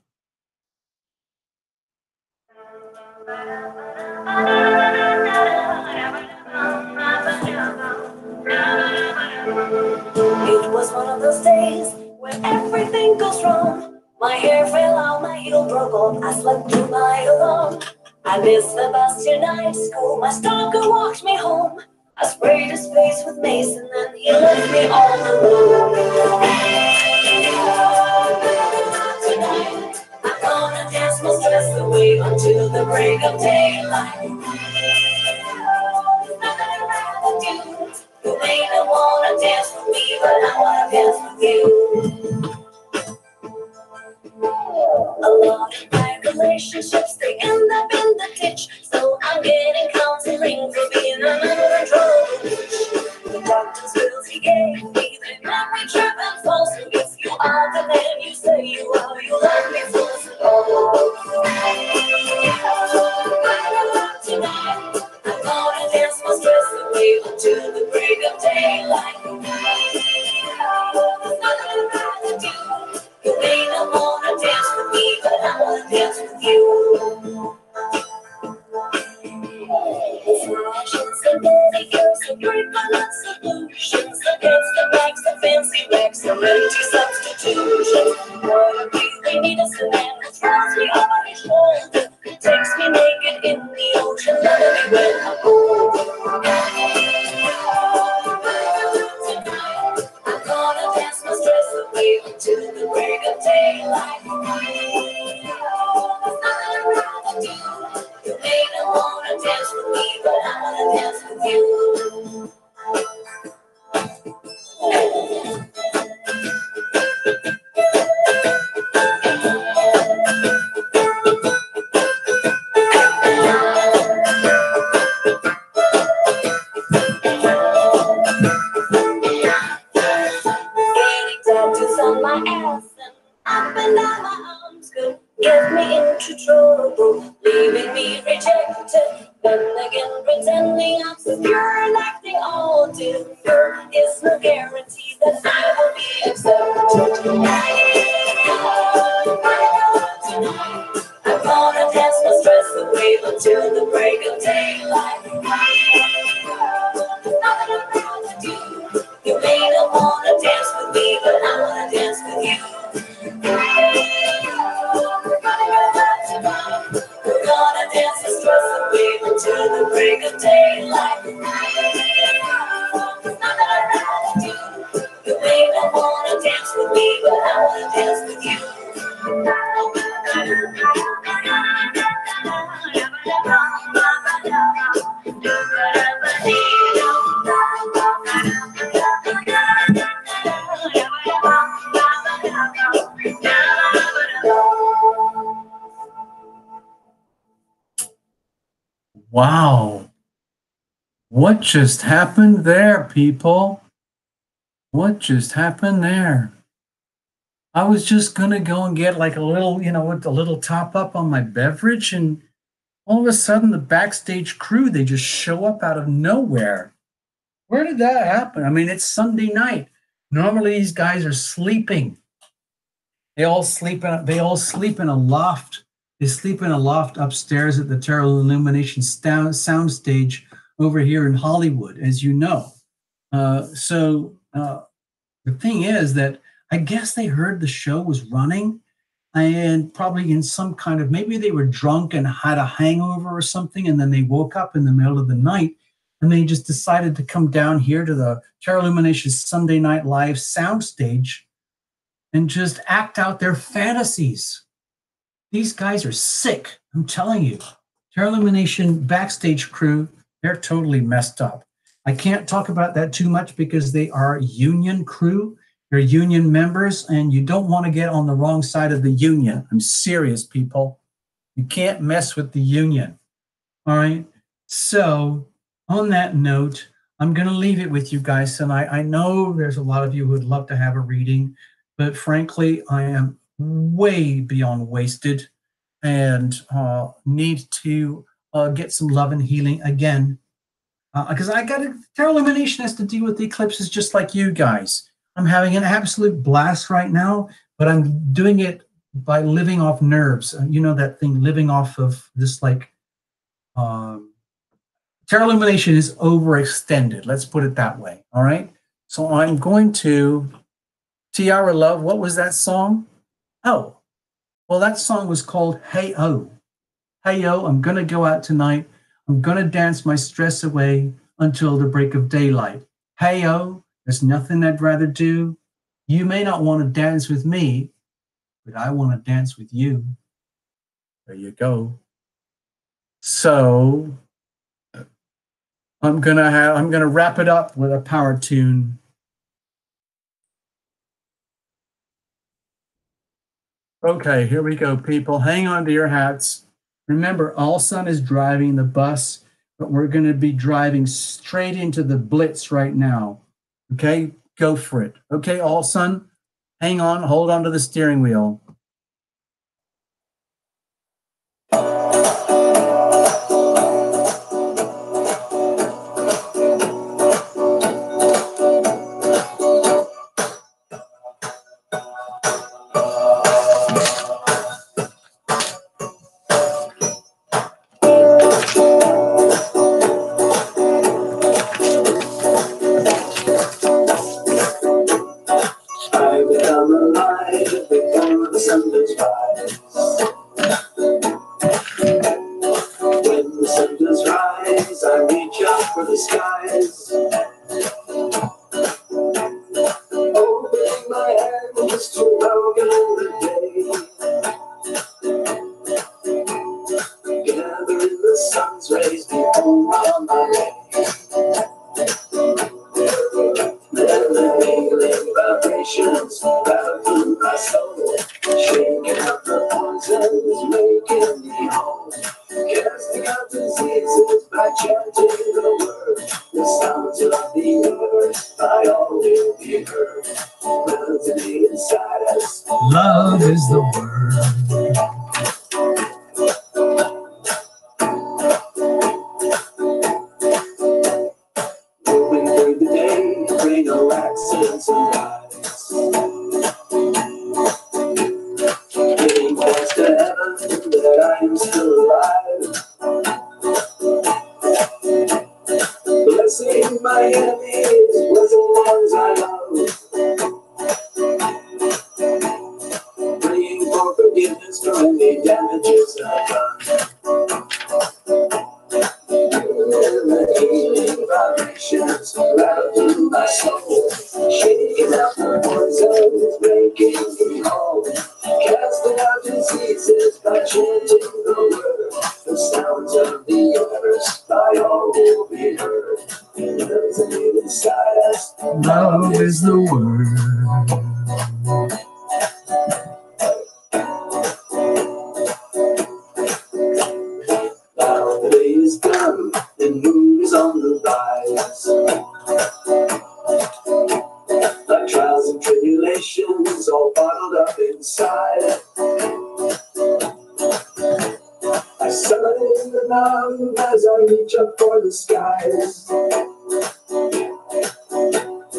It was one of those days when everything goes wrong. My hair fell out, my heel broke off. I slept through my alarm. I missed the bus tonight. School, my stalker walked me home. I sprayed his face with mace and then he left me all alone. Tonight, I'm gonna dance my stress away until the break of daylight. You may not wanna dance with me, but I wanna dance with you. A lot of my relationships, they end up in the ditch. So I'm getting counseling for being another trouble bitch. The doctor's pills he gave me, they make me trip and fall. So if you are the man you say you are, you love me first of all. Tonight, I'm gonna dance my stress away until the break of daylight. There's nothing I can do. You may not wanna dance with me, but I wanna dance with you. Fractions and pedicures and great balance solutions against the backs of fancy racks and empty substitutions. What I really need is a man who throws me over his shoulder, takes me naked in the ocean, loving me when I'm old. Tonight, I'm gonna dance my stress away until the break of daylight. There's nothing I'd rather do. You may not wanna dance with me, but I wanna dance with you. Getting tattoos on my ass and up and down my arms could get me into trouble, leaving me rejected. Then again, pretending I'm secure and acting all different is no guarantee that I will be accepted. Tonight, I'm gonna dance my stress away until the break of daylight. There's nothing I'd rather do. You may not wanna dance with me, but I wanna dance with you. We're gonna dance the stress away until the break of daylight. There's nothing I'd rather do. You may not wanna dance with me, but I wanna dance with you. Wow. What just happened there, people? What just happened there? I was just gonna go and get like a little, with a little top up on my beverage, and all of a sudden the backstage crew, they just show up out of nowhere. Where did that happen? I mean, it's Sunday night. Normally these guys are sleeping. They all sleep in a loft. They sleep in a loft upstairs at the Terra Illumination sound stage over here in Hollywood, as you know. So the thing is that I guess they heard the show was running, and probably in some kind of, maybe they were drunk and had a hangover or something, and then they woke up in the middle of the night and they just decided to come down here to the Terra Illumination Sunday Night Live soundstage and just act out their fantasies. These guys are sick. I'm telling you. Terra Illumination backstage crew, they're totally messed up. I can't talk about that too much because they are union crew. They're union members, and you don't want to get on the wrong side of the union. I'm serious, people. You can't mess with the union. All right. So, on that note, I'm going to leave it with you guys tonight. I know there's a lot of you who would love to have a reading, but frankly, I am way beyond wasted. and need to get some love and healing again. Because I got it, Tarot Illumination has to deal with the eclipses just like you guys. I'm having an absolute blast right now, but I'm doing it by living off nerves. You know that thing, living off of this, like, Tarot Illumination is overextended. Let's put it that way. All right. So I'm going to Tiara Love. What was that song? Oh, well, that song was called Hey Oh. Hey Oh, I'm going to go out tonight. I'm going to dance my stress away until the break of daylight. Hey Oh, there's nothing I'd rather do. You may not want to dance with me, but I want to dance with you. There you go. So I'm gonna wrap it up with a power tune. Okay, here we go, people. Hang on to your hats. Remember, Allsun is driving the bus, but we're going to be driving straight into the blitz right now. Okay, go for it. Okay, Allsun, hang on, hold on to the steering wheel. Love is the word. Moving through the day, bring no accidents and lies. Getting close to heaven, that I am still alive. Blessing my enemies, blessing the ones I love. Praying for forgiveness for any damages I've done. Healing vibrations rattle through my soul, shaking out the poisons, making me whole, casting out diseases by chanting the word. The sounds of the universe by all will be heard. Resonate inside us. Love is the word. Now the day is done, and moon is on the rise. Like trials and tribulations all bottled up inside. I summon in the mountain as I reach up for the skies.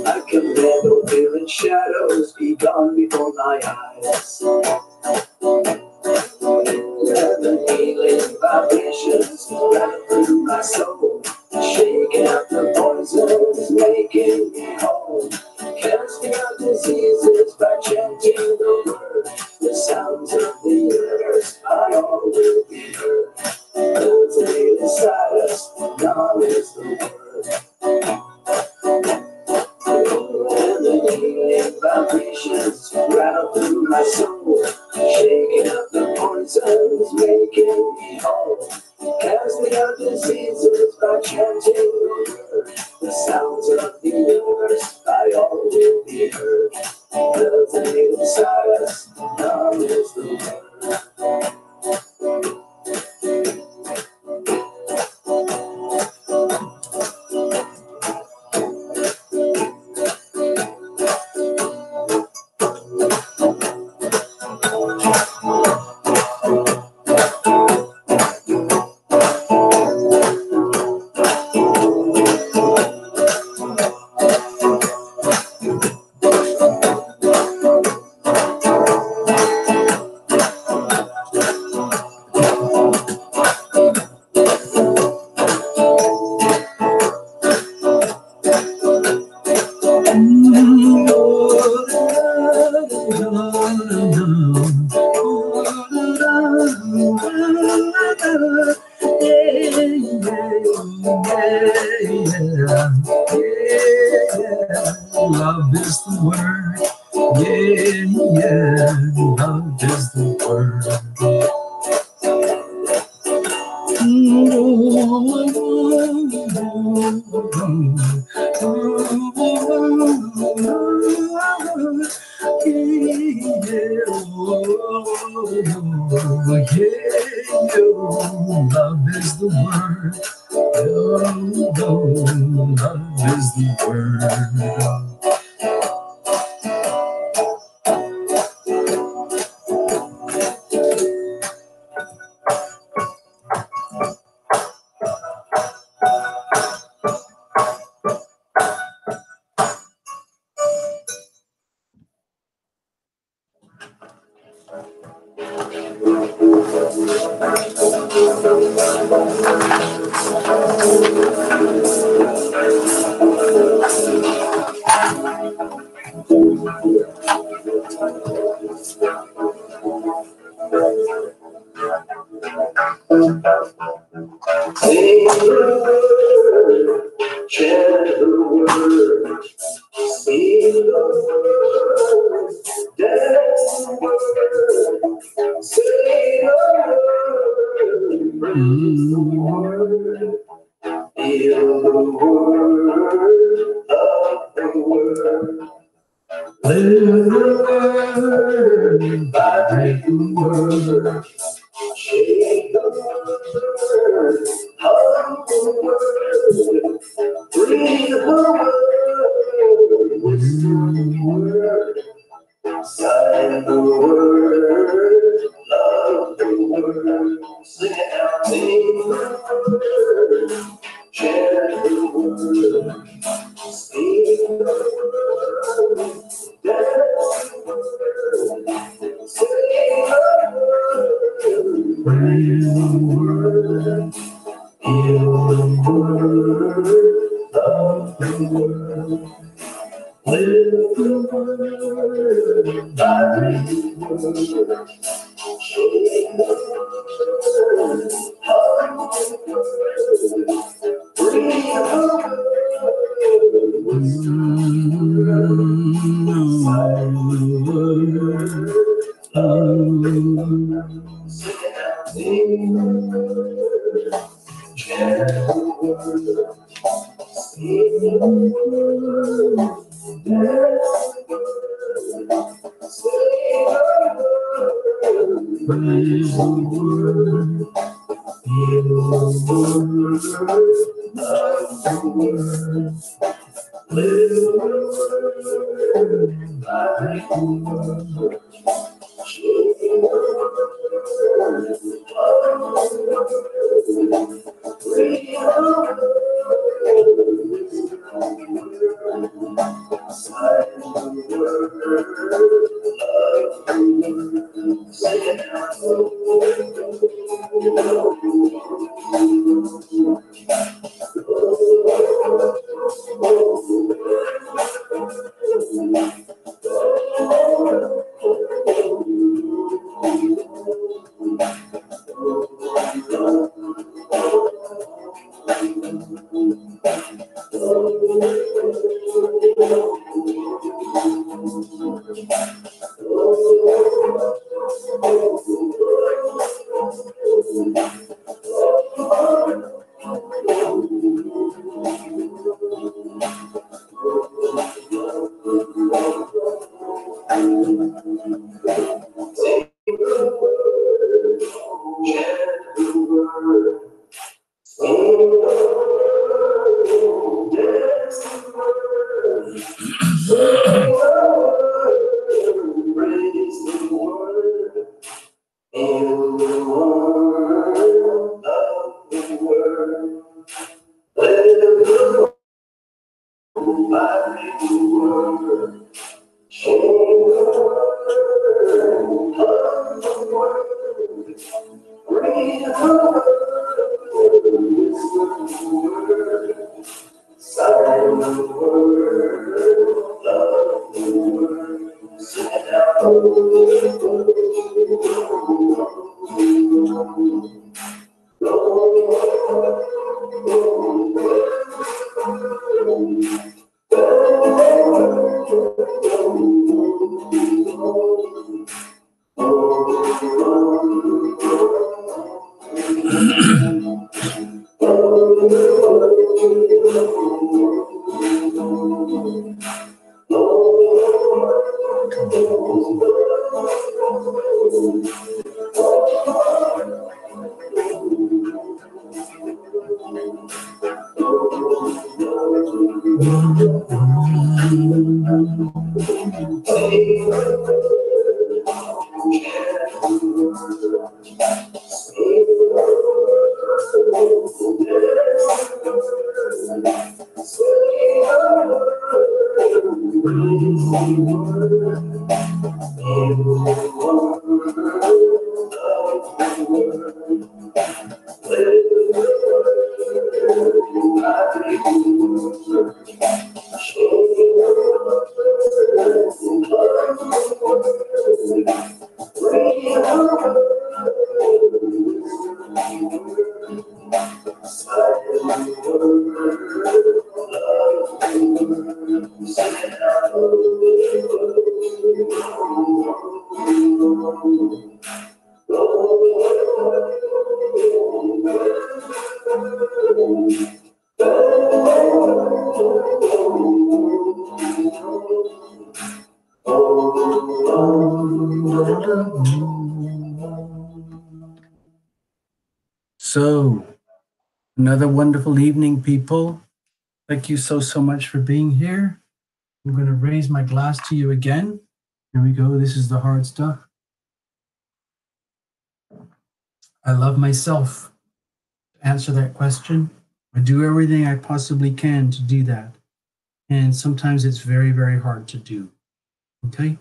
I command all fear and shadows be gone before my eyes. The healing vibrations right through my soul, shaking out the poisons, making me whole, casting out diseases by chanting the word. The sounds of the universe by all will be heard. Resonate inside us, now is the word. And the healing vibrations rattle through my soul, shaking up the poisons, making me whole, casting out diseases by chanting the word. The sounds of the universe Love is the word. Yeah, love is the word. Love is the word. Love is the word. Sing the word, chant the word, speak the word, dance the word, say the word, praise the word, feel the word, love the word, live the word, fight the word. Shake the word, hug the word, breathe the word, whisper the word, sign the word, love the word, sing it out, sing the word, chant the word, speak the word, dance the word, say the word. Praise the word, heal the word, love the word, live the word, die the word, shake the word, hug the word, breathe the word, sigh the word, love the word. Sing the word, chant the word, speak the word, dance the word, say the word, praise the word, feel the word, love the word, live the word, like the word. Shake the word, love the word, breathe the word, sigh the word, love the word, say it So, another wonderful evening, people. Thank you so much for being here. I'm going to raise my glass to you again. Here we go. This is the hard stuff. I love myself. To answer that question, I do everything I possibly can to do that. And sometimes it's very, very hard to do. Okay?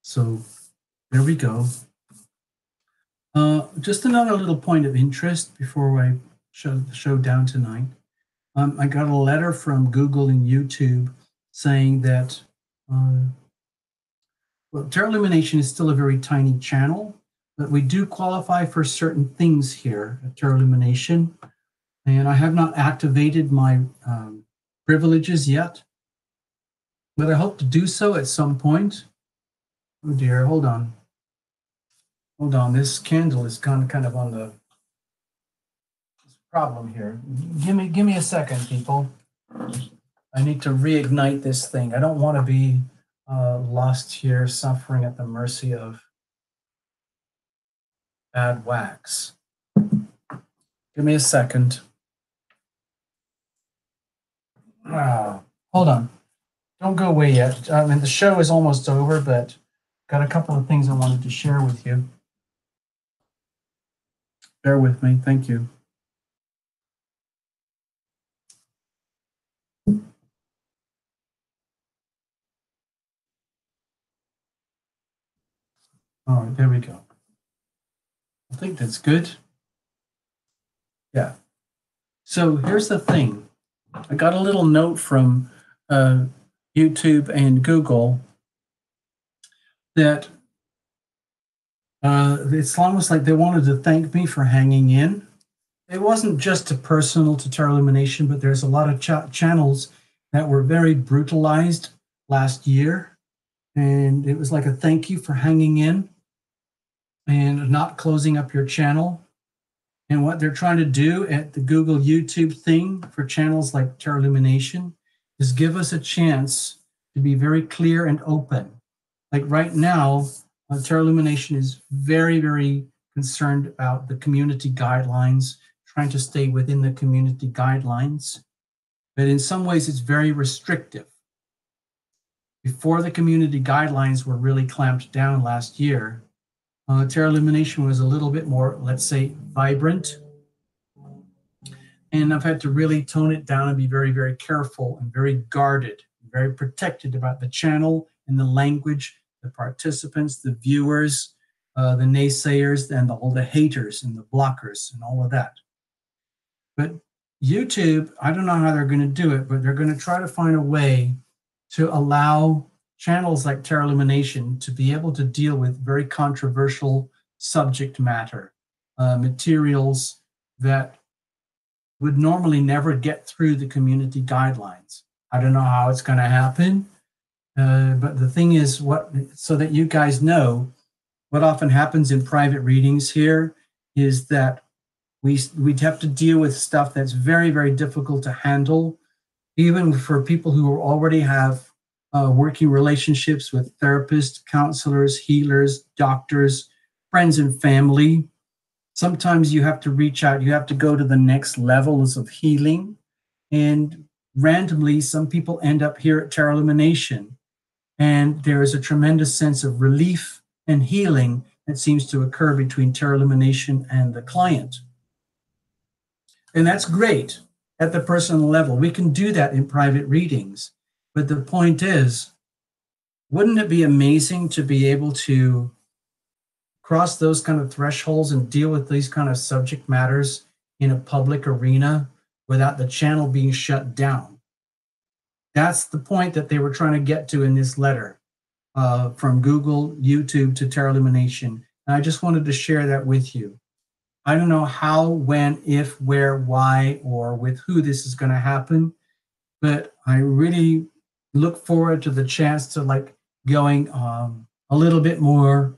So, there we go. Just another little point of interest before I shut the show down tonight. I got a letter from Google and YouTube saying that well, Terra Illumination is still a very tiny channel, but we do qualify for certain things here at Terra Illumination. And I have not activated my privileges yet, but I hope to do so at some point. Oh dear, hold on. Hold on, this candle is kind of on the problem here. Give me a second, people. I need to reignite this thing. I don't want to be lost here, suffering at the mercy of bad wax. Give me a second. Wow. Hold on. Don't go away yet. I mean, the show is almost over, but got a couple of things I wanted to share with you. Bear with me. Thank you. All right, there we go. I think that's good. Yeah. So here's the thing. I got a little note from YouTube and Google that it's almost like they wanted to thank me for hanging in. It wasn't just a personal to Terra Illumination, but there's a lot of channels that were very brutalized last year. And it was like a thank you for hanging in and not closing up your channel. And what they're trying to do at the Google YouTube thing for channels like Terra Illumination is give us a chance to be very clear and open. Like right now, Terra Illumination is very, very concerned about the community guidelines, trying to stay within the community guidelines. But in some ways, it's very restrictive. Before the community guidelines were really clamped down last year, Terra Illumination was a little bit more, let's say, vibrant. And I've had to really tone it down and be very, very careful and very guarded, very protected about the channel and the language, the participants, the viewers, the naysayers, and all the haters and the blockers and all of that. But YouTube, I don't know how they're going to do it, but they're going to try to find a way to allow channels like Terra Illumination to be able to deal with very controversial subject matter, materials that would normally never get through the community guidelines. I don't know how it's going to happen, but the thing is, so that you guys know, what often happens in private readings here is that we'd have to deal with stuff that's very, very difficult to handle, even for people who already have working relationships with therapists, counselors, healers, doctors, friends, and family. Sometimes you have to reach out, you have to go to the next levels of healing. And randomly, some people end up here at Tarot Lumination. And there is a tremendous sense of relief and healing that seems to occur between Tarot Lumination and the client. And that's great at the personal level. We can do that in private readings. But the point is, wouldn't it be amazing to be able to cross those kind of thresholds and deal with these kind of subject matters in a public arena without the channel being shut down? That's the point that they were trying to get to in this letter from Google, YouTube to Tarot Lumination. And I just wanted to share that with you. I don't know how, when, if, where, why, or with who this is going to happen, but I really look forward to the chance to like going a little bit more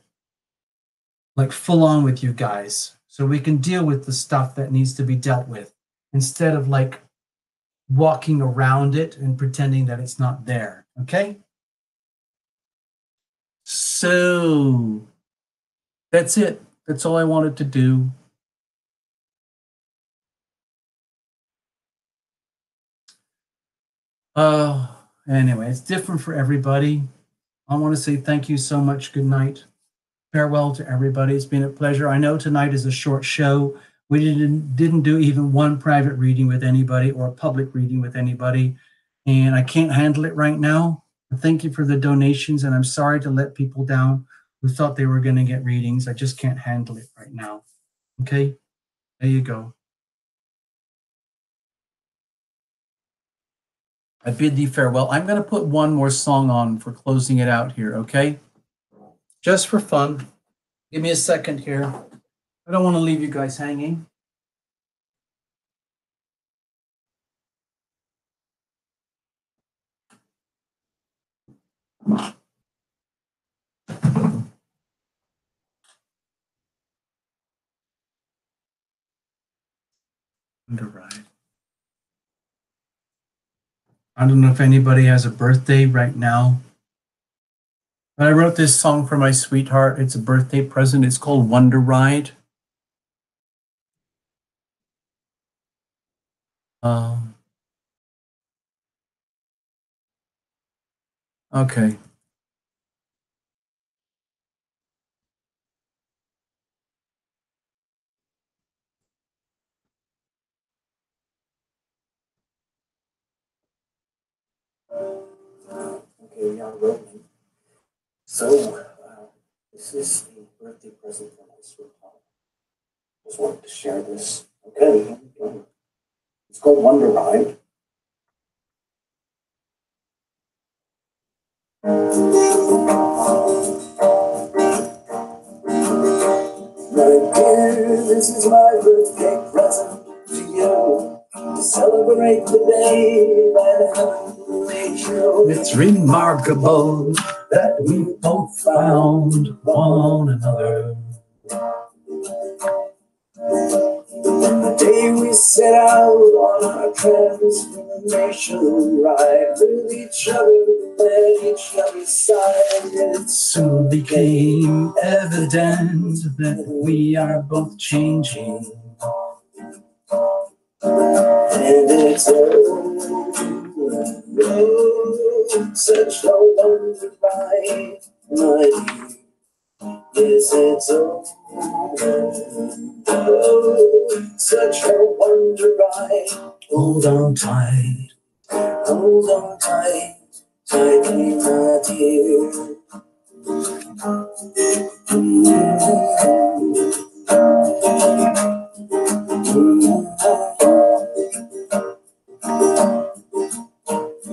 like full on with you guys, so we can deal with the stuff that needs to be dealt with instead of like walking around it and pretending that it's not there. Okay? So that's it. That's all I wanted to do. Anyway, it's different for everybody. I want to say thank you so much. Good night. Farewell to everybody. It's been a pleasure. I know tonight is a short show. We didn't do even one private reading with anybody or a public reading with anybody, and I can't handle it right now. Thank you for the donations, and I'm sorry to let people down who thought they were going to get readings. I just can't handle it right now. Okay? There you go. I bid thee farewell. I'm going to put one more song on for closing it out here, okay? Just for fun. Give me a second here. I don't want to leave you guys hanging. Underride. I don't know if anybody has a birthday right now, but I wrote this song for my sweetheart. It's a birthday present. It's called Wonder Ride. Okay. Okay, yeah, rolling. So, this is a birthday present for my sweetheart. Just wanted to share this. Okay, here we go. It's called Wonder Ride. My dear, this is my birthday present to you, to celebrate the day that heaven made you. It's remarkable that we both found one another. The day we set out on our transformation ride with each other at each other's side, it soon became evident that we are both changing. And it's such a wonder ride, my dear. Yes, it's such a wonder ride. Hold on tight, tightly, my dear.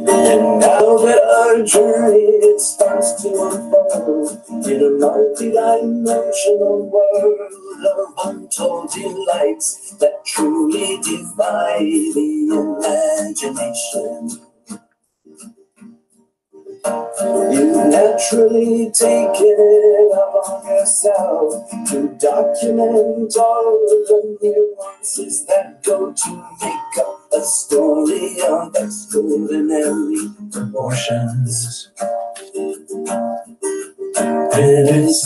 And now that our our journey, it starts to unfold in a multi-dimensional world of untold delights that truly defy the imagination. You've naturally taken it upon yourself to document all of the nuances that go to make up a story of extraordinary proportions. And it's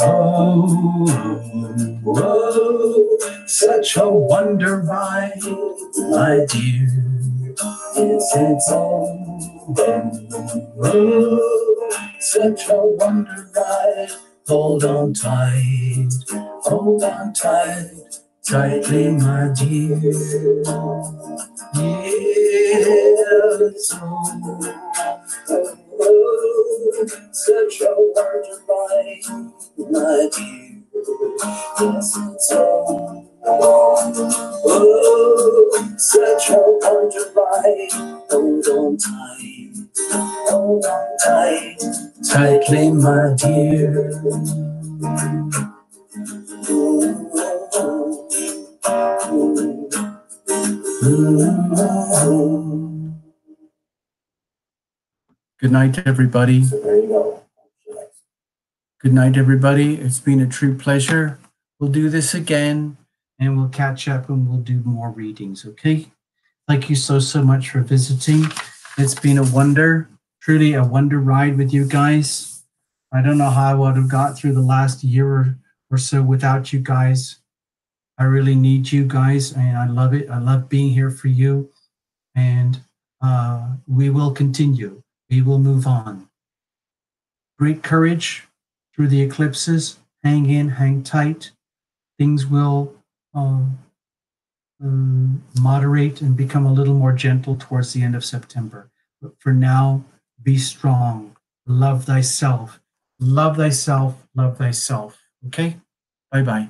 such a wonder ride, my dear. It's Such a wonder ride. Hold on tight, tightly, my dear. Yes, such a wonder ride, my dear. Yes, it's such a wonder ride. Hold on tight, tightly, my dear. Good night, everybody. So there you go. Good night, everybody. It's been a true pleasure. We'll do this again, and we'll catch up, and we'll do more readings, okay? Thank you so much for visiting. It's been a wonder, truly a wonder ride with you guys. I don't know how I would have got through the last year or so without you guys. I really need you guys, and I love it. I love being here for you, and we will continue. We will move on. Great courage through the eclipses. Hang in, hang tight. Things will moderate and become a little more gentle towards the end of September. But for now, be strong. Love thyself. Love thyself. Love thyself. Okay? Bye-bye.